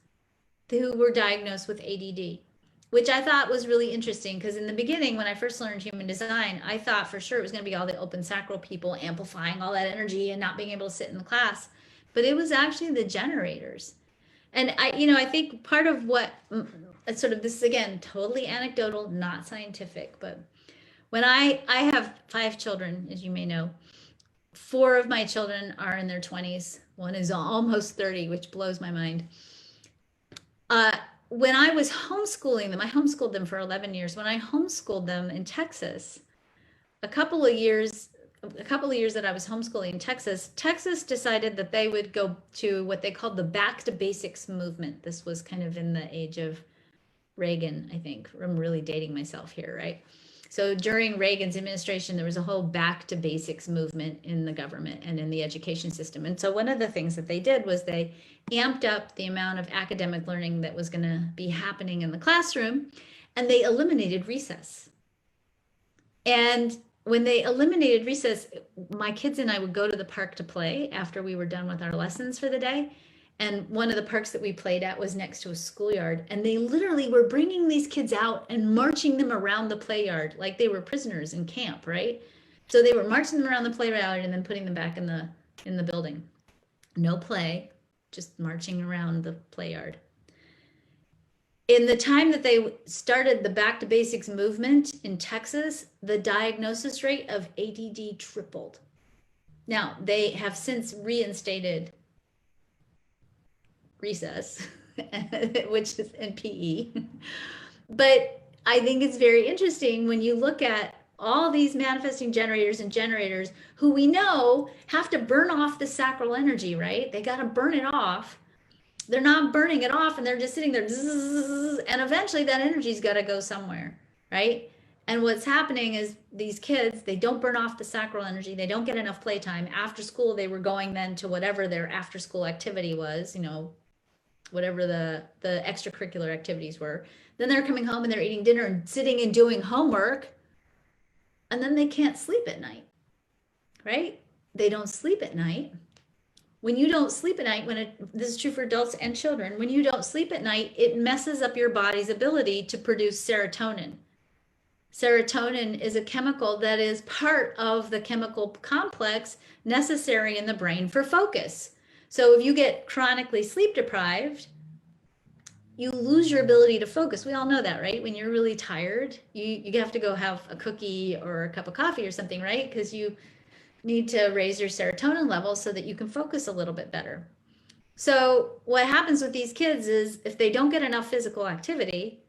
who were diagnosed with ADD, which I thought was really interesting, because in the beginning, when I first learned human design, I thought for sure it was going to be all the open sacral people amplifying all that energy and not being able to sit in the class. But it was actually the generators. And I think part of what sort of, this is again totally anecdotal, not scientific, but when I have 5 children, as you may know, 4 of my children are in their 20s. One is almost 30, which blows my mind. When I was homeschooling them, I homeschooled them for 11 years. When I homeschooled them in Texas, a couple of years that I was homeschooling in Texas decided that they would go to what they called the Back to Basics movement. This was kind of in the age of Reagan, I think. I'm really dating myself here, right? So during Reagan's administration, there was a whole Back to Basics movement in the government and in the education system. And so one of the things that they did was they amped up the amount of academic learning that was going to be happening in the classroom, and they eliminated recess. And when they eliminated recess, my kids and I would go to the park to play after we were done with our lessons for the day. And one of the parks that we played at was next to a schoolyard. And they literally were bringing these kids out and marching them around the play yard like they were prisoners in camp, right? So they were marching them around the play yard and then putting them back in the building. No play, just marching around the play yard. In the time that they started the Back to Basics movement in Texas, the diagnosis rate of ADD tripled. Now, they have since reinstated recess, which is in PE. But I think it's very interesting when you look at all these manifesting generators and generators who we know have to burn off the sacral energy, right? They got to burn it off. They're not burning it off and they're just sitting there, and eventually that energy's got to go somewhere, right? And what's happening is these kids, they don't burn off the sacral energy. They don't get enough playtime. After school, they were going then to whatever their after school activity was, whatever the extracurricular activities were. Then they're coming home and they're eating dinner and sitting and doing homework. And then they can't sleep at night, right? They don't sleep at night. When you don't sleep at night, this is true for adults and children, when you don't sleep at night, it messes up your body's ability to produce serotonin. Serotonin is a chemical that is part of the chemical complex necessary in the brain for focus. So if you get chronically sleep deprived, you lose your ability to focus. We all know that, right? When you're really tired, you have to go have a cookie or a cup of coffee or something, right? Because you need to raise your serotonin levels so that you can focus a little bit better. So what happens with these kids is if they don't get enough physical activity,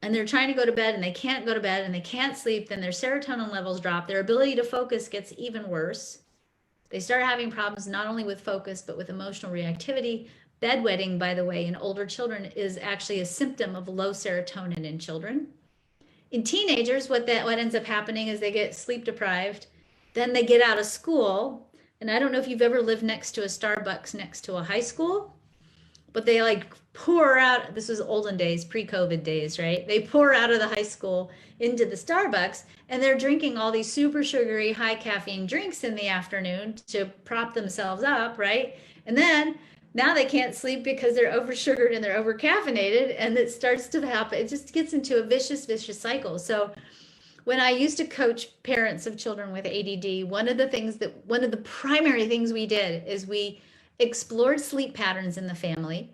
and they're trying to go to bed and they can't go to bed and they can't sleep, then their serotonin levels drop. Their ability to focus gets even worse. They start having problems not only with focus, but with emotional reactivity. Bedwetting, by the way, in older children is actually a symptom of low serotonin in children. In teenagers, what ends up happening is they get sleep deprived. Then they get out of school. And I don't know if you've ever lived next to a Starbucks next to a high school, but they like pour out, this was olden days, pre-COVID days, right? They pour out of the high school into the Starbucks, and they're drinking all these super sugary, high caffeine drinks in the afternoon to prop themselves up, right? And then now they can't sleep because they're over sugared and they're over caffeinated, and it starts to happen. It just gets into a vicious cycle. So when I used to coach parents of children with ADD, one of the primary things we did is we explored sleep patterns in the family,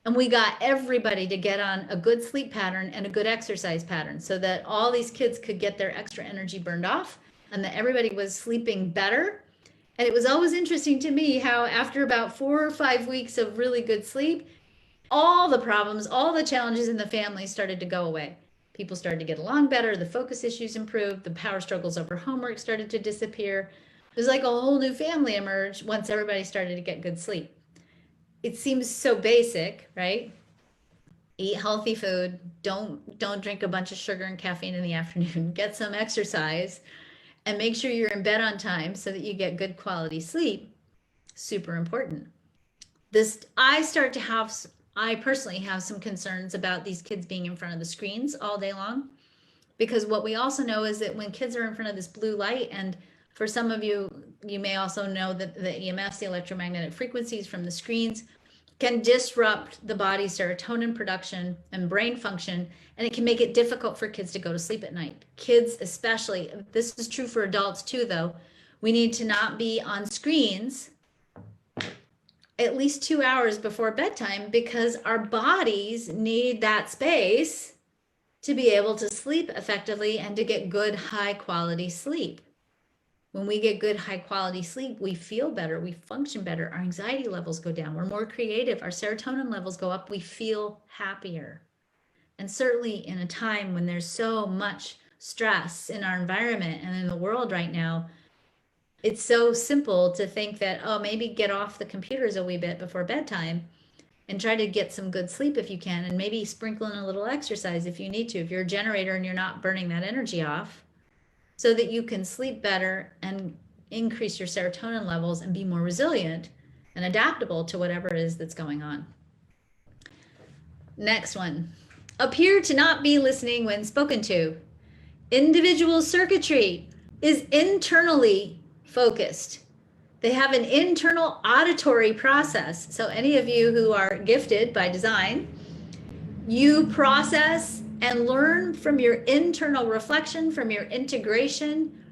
and we got everybody to get on a good sleep pattern and a good exercise pattern so that all these kids could get their extra energy burned off and that everybody was sleeping better. And it was always interesting to me how after about 4 or 5 weeks of really good sleep, all the problems, all the challenges in the family started to go away. People started to get along better, the focus issues improved, the power struggles over homework started to disappear. It was like a whole new family emerged once everybody started to get good sleep. It seems so basic, right? Eat healthy food, don't drink a bunch of sugar and caffeine in the afternoon, get some exercise, and make sure you're in bed on time so that you get good quality sleep. Super important. I personally have some concerns about these kids being in front of the screens all day long, because what we also know is that when kids are in front of this blue light, and for some of you, you may also know that the EMFs, the electromagnetic frequencies from the screens, can disrupt the body's serotonin production and brain function, and it can make it difficult for kids to go to sleep at night. Kids especially, this is true for adults too though, we need to not be on screens at least 2 hours before bedtime, because our bodies need that space to be able to sleep effectively and to get good high quality sleep. When we get good high quality sleep, we feel better, we function better, our anxiety levels go down, we're more creative, our serotonin levels go up, we feel happier. And certainly in a time when there's so much stress in our environment and in the world right now, it's so simple to think that, oh, maybe get off the computers a wee bit before bedtime and try to get some good sleep if you can, and maybe sprinkle in a little exercise if you need to, if you're a generator and you're not burning that energy off, so that you can sleep better and increase your serotonin levels and be more resilient and adaptable to whatever it is that's going on. Next one. Appear to not be listening when spoken to. Individual circuitry is internally focused. They have an internal auditory process. So any of you who are gifted by design, you process and learn from your internal reflection, from your integration,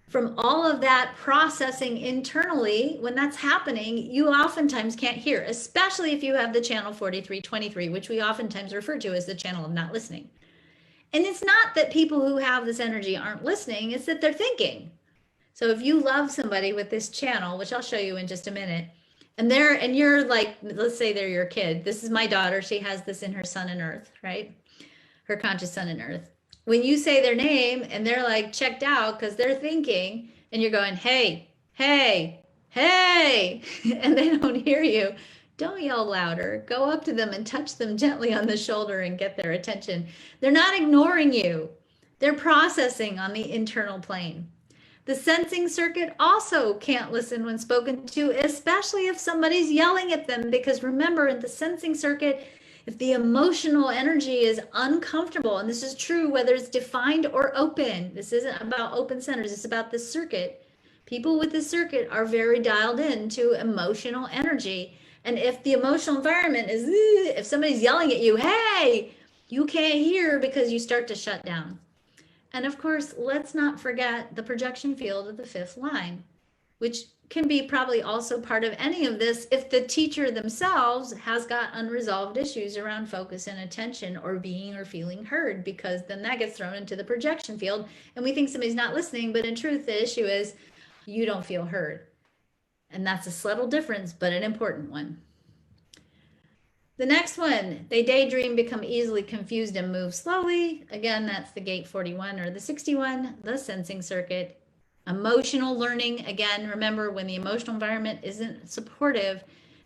from all of that processing internally. When that's happening, you oftentimes can't hear, especially if you have the channel 4323, which we oftentimes refer to as the channel of not listening. And it's not that people who have this energy aren't listening, it's that they're thinking. So if you love somebody with this channel, which I'll show you in just a minute, and you're like, let's say they're your kid. This is my daughter. She has this in her sun and earth, right? Her conscious sun and earth. When you say their name and they're like checked out because they're thinking, and you're going, hey, hey, hey, and they don't hear you, don't yell louder. Go up to them and touch them gently on the shoulder and get their attention. They're not ignoring you. They're processing on the internal plane. The sensing circuit also can't listen when spoken to, especially if somebody's yelling at them, because remember, in the sensing circuit, if the emotional energy is uncomfortable, and this is true whether it's defined or open, this isn't about open centers, it's about the circuit. People with the circuit are very dialed in to emotional energy. And if the emotional environment is, if somebody's yelling at you, hey, you can't hear because you start to shut down. And of course, let's not forget the projection field of the fifth line, which can be probably also part of any of this if the teacher themselves has got unresolved issues around focus and attention, or being or feeling heard, because then that gets thrown into the projection field and we think somebody's not listening, but in truth, the issue is you don't feel heard. And that's a subtle difference, but an important one. The next one, they daydream, become easily confused, and move slowly. Again, that's the gate 41 or the 61, the sensing circuit. Emotional learning, again, remember when the emotional environment isn't supportive,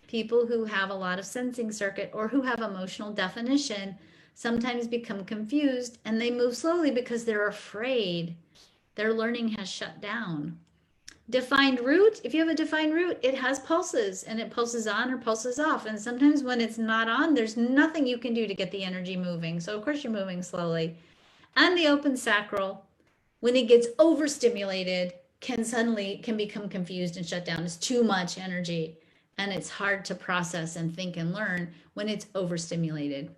people who have a lot of sensing circuit or who have emotional definition sometimes become confused and they move slowly because they're afraid. Their learning has shut down. Defined root, if you have a defined root, it has pulses and it pulses on or pulses off. And sometimes when it's not on, there's nothing you can do to get the energy moving. So of course you're moving slowly. And the open sacral, when it gets overstimulated, can become confused and shut down. It's too much energy and it's hard to process and think and learn when it's overstimulated.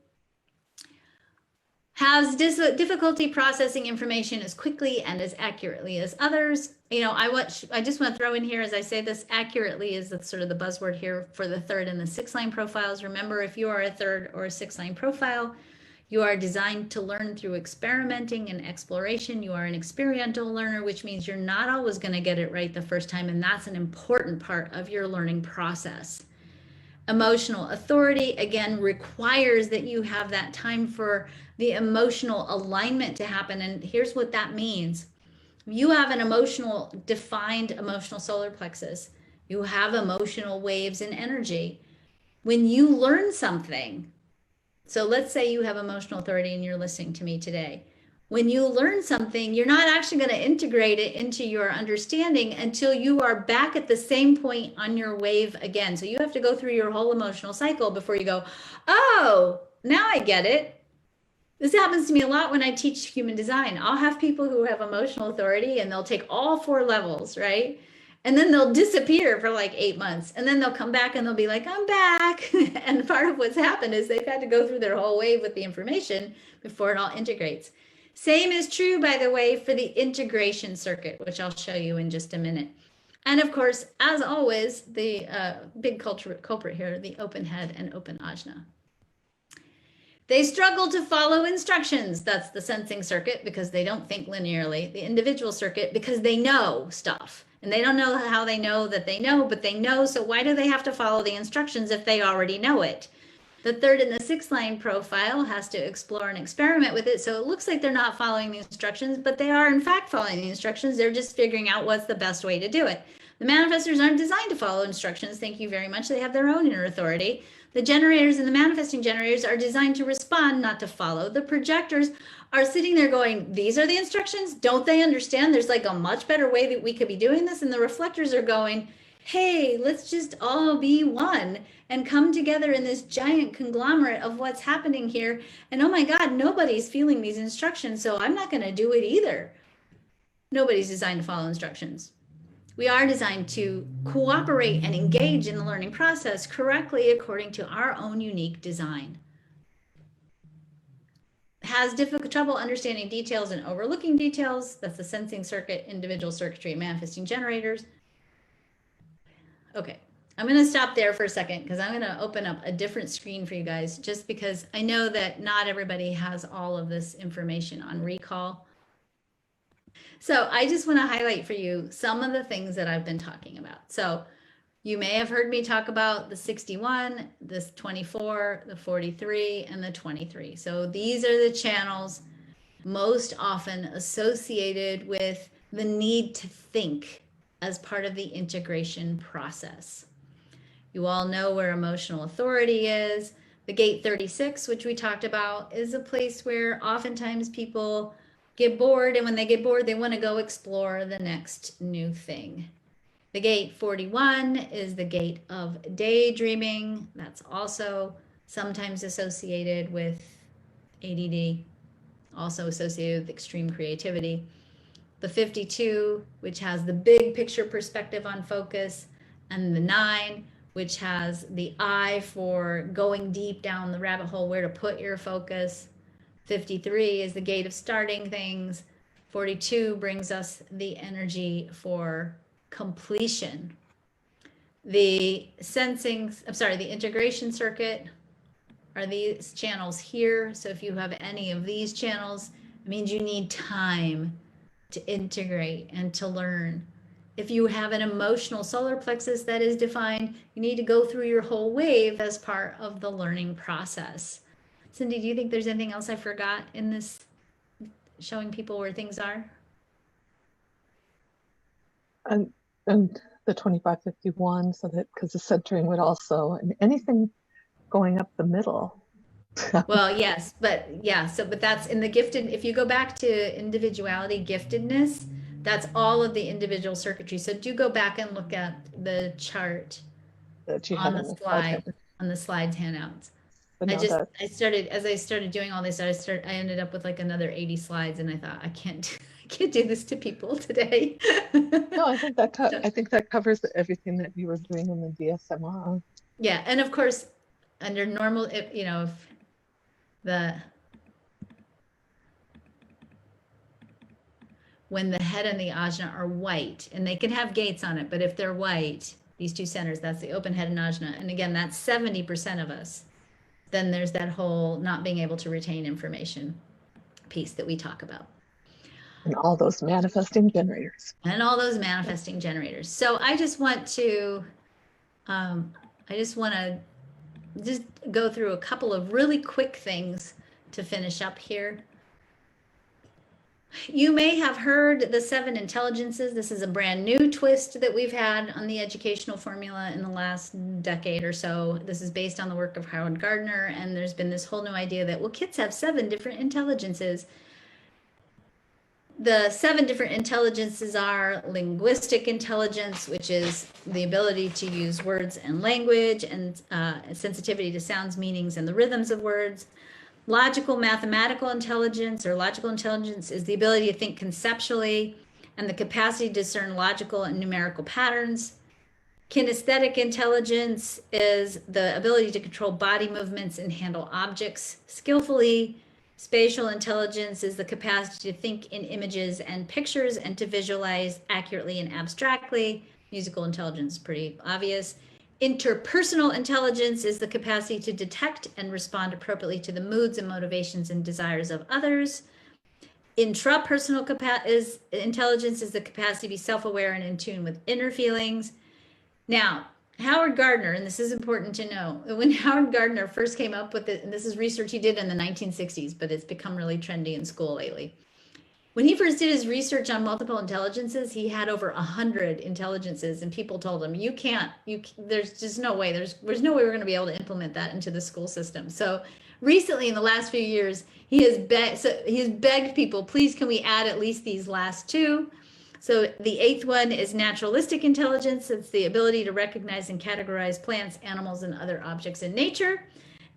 Has difficulty processing information as quickly and as accurately as others. You know, I just want to throw in here, as I say this, accurately is the sort of the buzzword here for the 3rd and the 6th line profiles. Remember, if you are a 3rd or a 6th line profile, you are designed to learn through experimenting and exploration. You are an experiential learner, which means you're not always going to get it right the first time, and that's an important part of your learning process. Emotional authority, again, requires that you have that time for the emotional alignment to happen. And here's what that means. You have an defined emotional solar plexus. You have emotional waves and energy. When you learn something, so let's say you have emotional authority and you're listening to me today. When you learn something, you're not actually going to integrate it into your understanding until you are back at the same point on your wave again. So you have to go through your whole emotional cycle before you go, oh, now I get it. This happens to me a lot when I teach human design. I'll have people who have emotional authority and they'll take all 4 levels, right? And then they'll disappear for like 8 months. And then they'll come back and they'll be like, I'm back. And part of what's happened is they've had to go through their whole wave with the information before it all integrates. Same is true, by the way, for the integration circuit, which I'll show you in just a minute. And of course, as always, the big culprit here, the open head and open ajna. They struggle to follow instructions. That's the sensing circuit because they don't think linearly. The individual circuit because they know stuff. And they don't know how they know that they know, but they know. So why do they have to follow the instructions if they already know it? The 3rd and the 6th line profile has to explore and experiment with it. So it looks like they're not following the instructions, but they are in fact following the instructions. They're just figuring out what's the best way to do it. The manifestors aren't designed to follow instructions. Thank you very much. They have their own inner authority. The generators and the manifesting generators are designed to respond, not to follow. The projectors are sitting there going, these are the instructions. Don't they understand? There's like a much better way that we could be doing this. And the reflectors are going, hey, let's just all be one and come together in this giant conglomerate of what's happening here. And oh my God, nobody's feeling these instructions, so I'm not going to do it either. Nobody's designed to follow instructions. We are designed to cooperate and engage in the learning process correctly according to our own unique design. Has trouble understanding details and overlooking details. That's the sensing circuit, individual circuitry, and manifesting generators. Okay, I'm going to stop there for a second because I'm going to open up a different screen for you guys just because I know that not everybody has all of this information on recall. So I just want to highlight for you some of the things that I've been talking about. So you may have heard me talk about the 61, the 24, the 43, and the 23. So these are the channels most often associated with the need to think as part of the integration process. You all know where emotional authority is. The gate 36, which we talked about, is a place where oftentimes people get bored, and when they get bored, they want to go explore the next new thing. The gate 41 is the gate of daydreaming. That's also sometimes associated with ADD, also associated with extreme creativity. The 52, which has the big picture perspective on focus, and the 9, which has the eye for going deep down the rabbit hole, where to put your focus. 53 is the gate of starting things. 42 brings us the energy for completion. The the integration circuit are these channels here. So if you have any of these channels, it means you need time to integrate and to learn. If you have an emotional solar plexus that is defined, you need to go through your whole wave as part of the learning process. Cindy, do you think there's anything else I forgot in this, showing people where things are? And the 2551, so that because the centering would also, and anything going up the middle. Well, yes, but yeah, so but that's in the gifted, if you go back to individuality giftedness, that's all of the individual circuitry. So do go back and look at the chart That you on had the on the slide, slide. on the slides handouts. But no, As I started doing all this, I ended up with like another 80 slides, and I thought, I can't do this to people today. no, I think that covers everything that you were doing in the DSMR. Yeah, and of course, under normal, if the when the head and the ajna are white, and they can have gates on it, but if they're white, these two centers, that's the open head and ajna, and again, that's 70% of us. Then there's that whole not being able to retain information piece that we talk about. And all those manifesting generators. And all those manifesting generators. So I just want to just go through a couple of really quick things to finish up here. You may have heard the 7 intelligences. This is a brand new twist that we've had on the educational formula in the last decade or so. This is based on the work of Howard Gardner, and there's been this whole new idea that, well, kids have 7 different intelligences. The 7 different intelligences are linguistic intelligence, which is the ability to use words and language, and sensitivity to sounds, meanings, and the rhythms of words. Logical mathematical intelligence, or logical intelligence, is the ability to think conceptually and the capacity to discern logical and numerical patterns. Kinesthetic intelligence is the ability to control body movements and handle objects skillfully. Spatial intelligence is the capacity to think in images and pictures and to visualize accurately and abstractly. Musical intelligence is pretty obvious. Interpersonal intelligence is the capacity to detect and respond appropriately to the moods and motivations and desires of others. Intrapersonal intelligence is the capacity to be self-aware and in tune with inner feelings. Now, Howard Gardner, and this is important to know, when Howard Gardner first came up with it, and this is research he did in the 1960s, but it's become really trendy in school lately. When he first did his research on multiple intelligences, he had over 100 intelligences, and people told him, there's just no way, there's no way we're going to be able to implement that into the school system. So recently, in the last few years, he has begged people, please, can we add at least these last 2? So the 8th one is naturalistic intelligence. It's the ability to recognize and categorize plants, animals, and other objects in nature.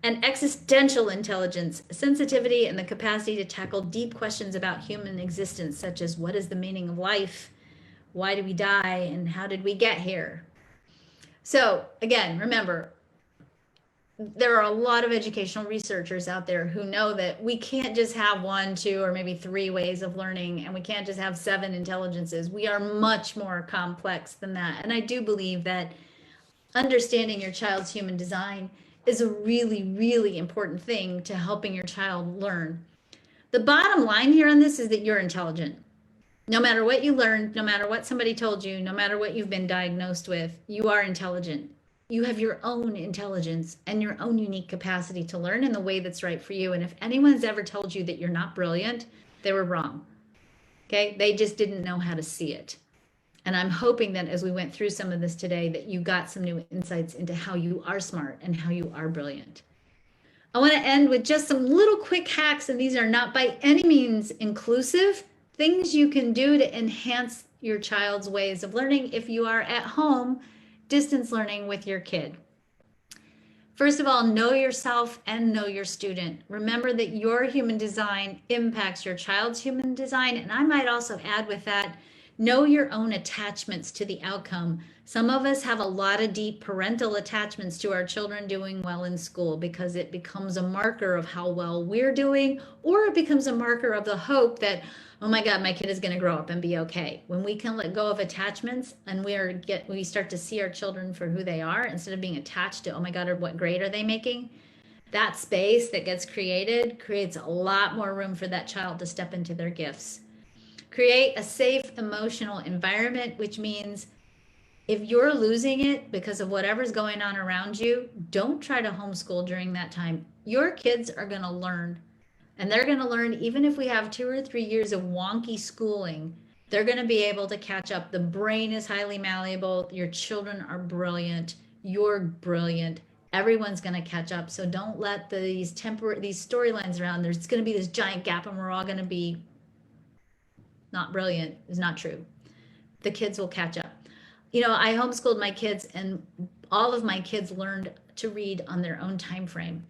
And existential intelligence, sensitivity, and the capacity to tackle deep questions about human existence, such as what is the meaning of life, why do we die, and how did we get here? So again, remember, there are a lot of educational researchers out there who know that we can't just have 1, 2, or maybe 3 ways of learning, and we can't just have 7 intelligences. We are much more complex than that. And I do believe that understanding your child's human design is a really, really important thing to helping your child learn. The bottom line here on this is that you're intelligent. No matter what you learned, no matter what somebody told you, no matter what you've been diagnosed with, you are intelligent. You have your own intelligence and your own unique capacity to learn in the way that's right for you. And if anyone's ever told you that you're not brilliant, they were wrong. Okay? They just didn't know how to see it. And I'm hoping that as we went through some of this today, that you got some new insights into how you are smart and how you are brilliant. I want to end with just some little quick hacks, and these are not by any means inclusive, things you can do to enhance your child's ways of learning if you are at home distance learning with your kid. First of all, know yourself and know your student. Remember that your human design impacts your child's human design. And I might also add with that, know your own attachments to the outcome. Some of us have a lot of deep parental attachments to our children doing well in school because it becomes a marker of how well we're doing, or it becomes a marker of the hope that, oh my God, my kid is going to grow up and be okay. When we can let go of attachments and we start to see our children for who they are instead of being attached to, oh my God, or what grade are they making? That space that gets created creates a lot more room for that child to step into their gifts. Create a safe emotional environment, which means if you're losing it because of whatever's going on around you, don't try to homeschool during that time. Your kids are going to learn, and they're going to learn even if we have 2 or 3 years of wonky schooling, they're going to be able to catch up. The brain is highly malleable. Your children are brilliant. You're brilliant. Everyone's going to catch up. So don't let these storylines around. There's going to be this giant gap and we're all going to be not brilliant. Is not true. The kids will catch up. You know, I homeschooled my kids and all of my kids learned to read on their own time frame.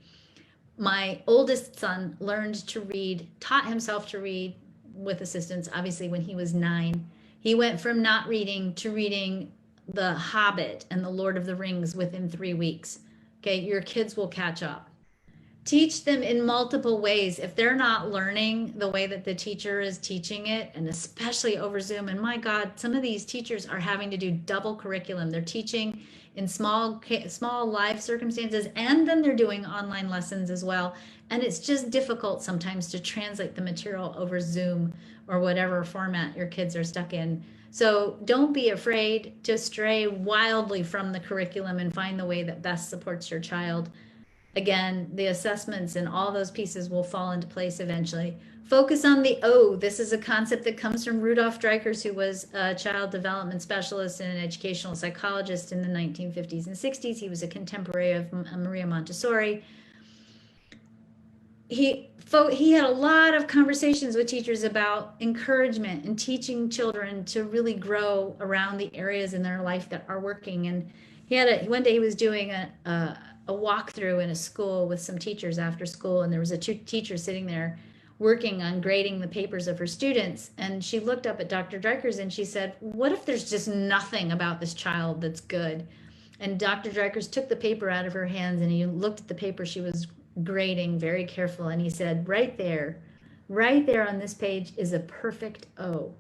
My oldest son learned to read, taught himself to read with assistance, obviously, when he was 9. He went from not reading to reading The Hobbit and The Lord of the Rings within 3 weeks. Okay, your kids will catch up. Teach them in multiple ways. If they're not learning the way that the teacher is teaching it, and especially over Zoom, and my God, some of these teachers are having to do double curriculum. They're teaching in small live circumstances, and then they're doing online lessons as well. And it's just difficult sometimes to translate the material over Zoom or whatever format your kids are stuck in. So don't be afraid to stray wildly from the curriculum and find the way that best supports your child. Again, the assessments and all those pieces will fall into place eventually. Focus on the O. This is a concept that comes from Rudolf Dreikurs, who was a child development specialist and an educational psychologist in the 1950s and 60s. He was a contemporary of Maria Montessori. He had a lot of conversations with teachers about encouragement and teaching children to really grow around the areas in their life that are working. And one day he was doing a walkthrough in a school with some teachers after school, and there was a teacher sitting there working on grading the papers of her students, and she looked up at Dr. Dreikurs and she said, what if there's just nothing about this child that's good? And Dr. Dreikurs took the paper out of her hands and he looked at the paper she was grading very careful, and he said, right there on this page is a perfect O.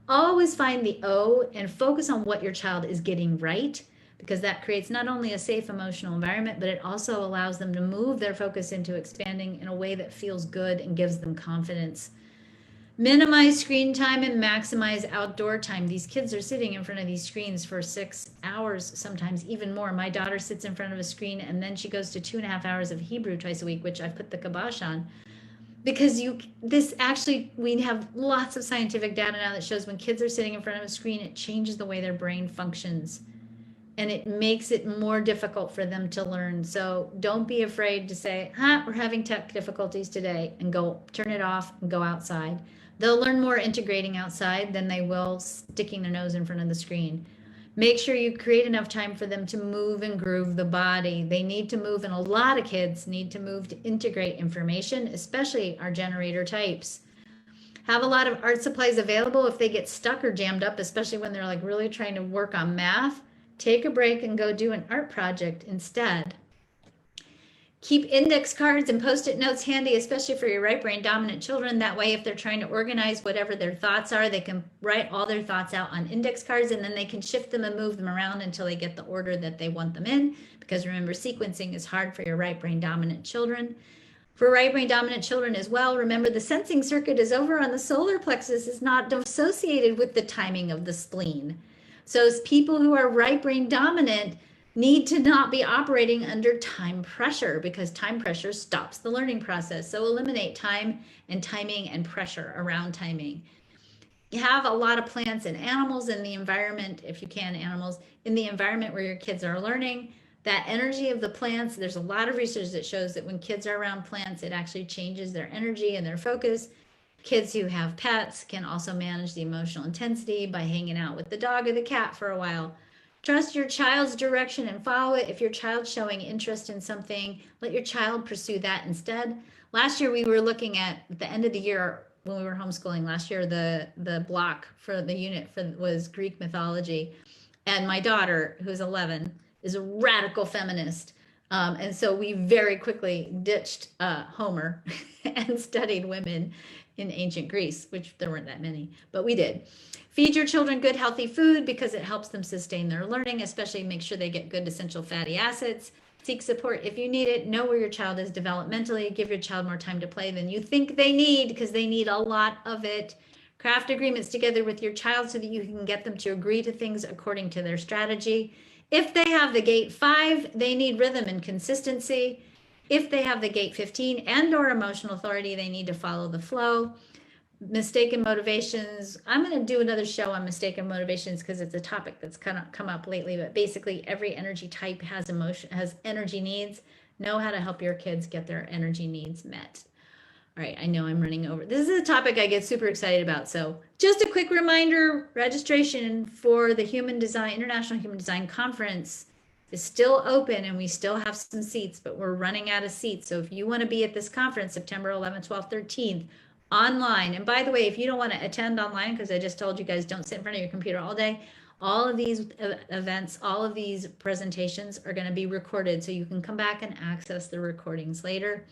Always find the O and focus on what your child is getting right, because that creates not only a safe emotional environment, but it also allows them to move their focus into expanding in a way that feels good and gives them confidence. Minimize screen time and maximize outdoor time. These kids are sitting in front of these screens for 6 hours, sometimes even more. My daughter sits in front of a screen and then she goes to 2.5 hours of Hebrew twice a week, which I've put the kibosh on. Because we have lots of scientific data now that shows when kids are sitting in front of a screen, it changes the way their brain functions. And it makes it more difficult for them to learn. So don't be afraid to say, we're having tech difficulties today, and go turn it off and go outside. They'll learn more integrating outside than they will sticking their nose in front of the screen. Make sure you create enough time for them to move and groove the body. They need to move, and a lot of kids need to move to integrate information, especially our generator types. Have a lot of art supplies available if they get stuck or jammed up, especially when they're like really trying to work on math. Take a break and go do an art project instead. Keep index cards and post-it notes handy, especially for your right brain dominant children. That way, if they're trying to organize whatever their thoughts are, they can write all their thoughts out on index cards, and then they can shift them and move them around until they get the order that they want them in. Because remember, sequencing is hard for your right brain dominant children. For right brain dominant children as well, remember the sensing circuit is over on the solar plexus, is not associated with the timing of the spleen. So people who are right brain dominant need to not be operating under time pressure, because time pressure stops the learning process. So eliminate time and timing and pressure around timing. You have a lot of plants and animals in the environment, if you can, animals in the environment where your kids are learning. That energy of the plants, there's a lot of research that shows that when kids are around plants, it actually changes their energy and their focus. Kids who have pets can also manage the emotional intensity by hanging out with the dog or the cat for a while. Trust your child's direction and follow it. If your child's showing interest in something, let your child pursue that instead. Last year, we were looking at the end of the year when we were homeschooling last year, the block for the unit was Greek mythology. And my daughter, who's 11, is a radical feminist. And so we very quickly ditched Homer and studied women in ancient Greece, which there weren't that many, but we did. Feed your children good, healthy food because it helps them sustain their learning, especially make sure they get good essential fatty acids. Seek support if you need it. Know where your child is developmentally. Give your child more time to play than you think they need, because they need a lot of it. Craft agreements together with your child so that you can get them to agree to things according to their strategy. If they have the gate 5, they need rhythm and consistency. If they have the gate 15 and or emotional authority, they need to follow the flow. Mistaken motivations. I'm going to do another show on mistaken motivations because it's a topic that's kind of come up lately, but basically every energy type has energy needs. Know how to help your kids get their energy needs met. All right, I know I'm running over. This is a topic I get super excited about. So just a quick reminder, registration for the International Human Design Conference is still open and we still have some seats, but we're running out of seats. So if you want to be at this conference, September 11th, 12th, 13th, online. And by the way, if you don't want to attend online, because I just told you guys don't sit in front of your computer all day, all of these events, all of these presentations are going to be recorded so you can come back and access the recordings later.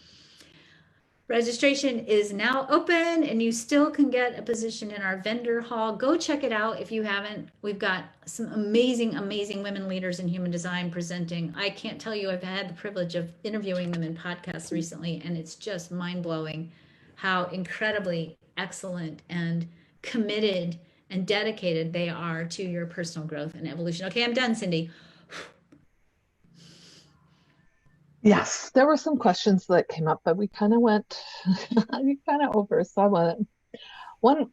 Registration is now open and you still can get a position in our vendor hall. Go check it out if you haven't. We've got some amazing, amazing women leaders in human design presenting. I can't tell you, I've had the privilege of interviewing them in podcasts recently, and it's just mind-blowing how incredibly excellent and committed and dedicated they are to your personal growth and evolution. Okay, I'm done, Cindy. Yes, there were some questions that came up, but we kind of went over. So I want one.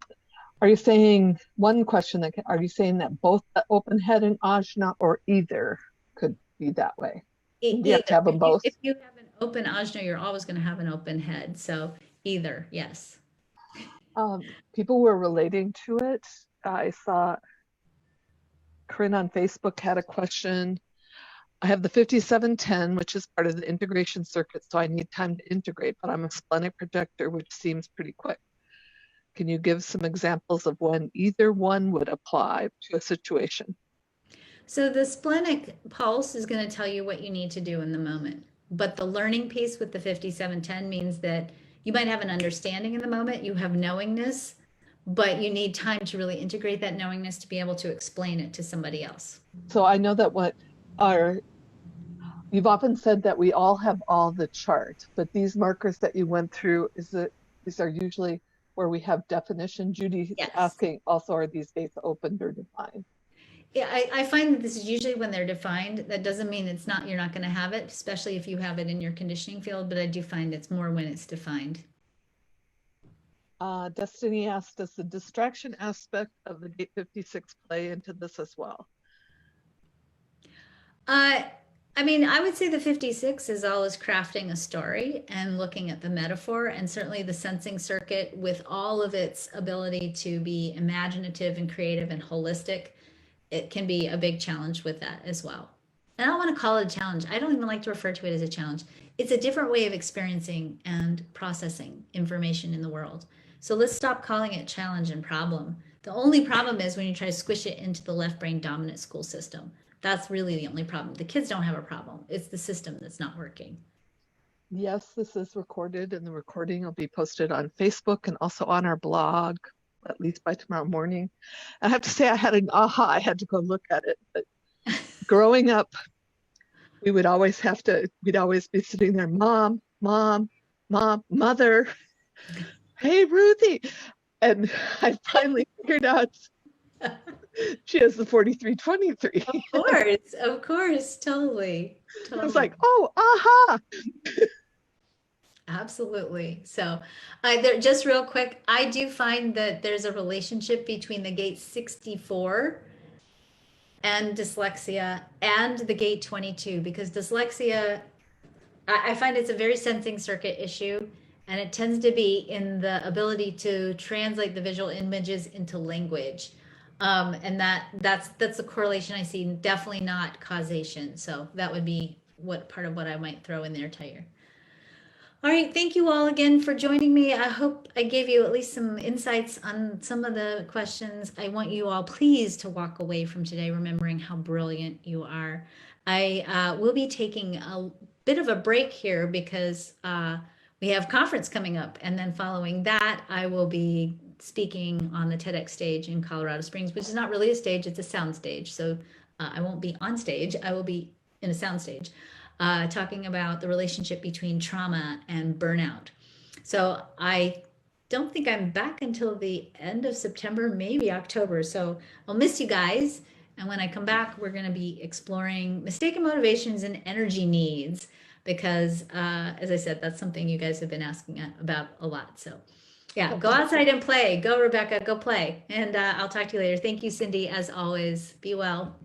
Are you saying one question are you saying that both the open head and ajna or either could be that way? Do you have to have them both? If you have an open ajna, you're always going to have an open head. So either, yes. People were relating to it. I saw Corinne on Facebook had a question. I have the 5710, which is part of the integration circuit, so I need time to integrate, but I'm a splenic projector, which seems pretty quick. Can you give some examples of when either one would apply to a situation? So the splenic pulse is going to tell you what you need to do in the moment. But the learning piece with the 5710 means that you might have an understanding in the moment, you have knowingness, but you need time to really integrate that knowingness to be able to explain it to somebody else. So I know that you've often said that we all have all the chart, but these markers that you went through, these are usually where we have definition. Judy is asking also, are these gates opened or defined? Yeah, I find that this is usually when they're defined. That doesn't mean you're not going to have it, especially if you have it in your conditioning field, but I do find it's more when it's defined. Destiny asked, does the distraction aspect of the gate 56 play into this as well? I mean, I would say the 56 is always crafting a story and looking at the metaphor, and certainly the sensing circuit with all of its ability to be imaginative and creative and holistic, it can be a big challenge with that as well. And I don't want to call it a challenge. I don't even like to refer to it as a challenge. It's a different way of experiencing and processing information in the world. So let's stop calling it challenge and problem. The only problem is when you try to squish it into the left brain dominant school system. That's really the only problem. The kids don't have a problem. It's the system that's not working. Yes, this is recorded, and the recording will be posted on Facebook and also on our blog, at least by tomorrow morning. I have to say I had an aha. I had to go look at it. But growing up, we'd always be sitting there, mom, mother, hey, Ruthie. And I finally figured out she has the 4323. Of course, totally. I was like, oh, aha. Absolutely. So just real quick, I do find that there's a relationship between the gate 64 and dyslexia and the gate 22, because dyslexia, I find it's a very sensing circuit issue, and it tends to be in the ability to translate the visual images into language. And that's the correlation I see, definitely not causation. So that would be part of what I might throw in there, Tyre. All right, thank you all again for joining me. I hope I gave you at least some insights on some of the questions. I want you all please to walk away from today remembering how brilliant you are. I will be taking a bit of a break here because we have conference coming up, and then following that, I will be speaking on the TEDx stage in Colorado Springs, which is not really a stage, it's a sound stage. So I won't be on stage, I will be in a sound stage. Talking about the relationship between trauma and burnout. So I don't think I'm back until the end of September, maybe October. So I'll miss you guys. And when I come back, we're going to be exploring mistaken motivations and energy needs because, as I said, that's something you guys have been asking about a lot. So, yeah, go outside and play. Go, Rebecca, go play. And I'll talk to you later. Thank you, Cindy, as always. Be well.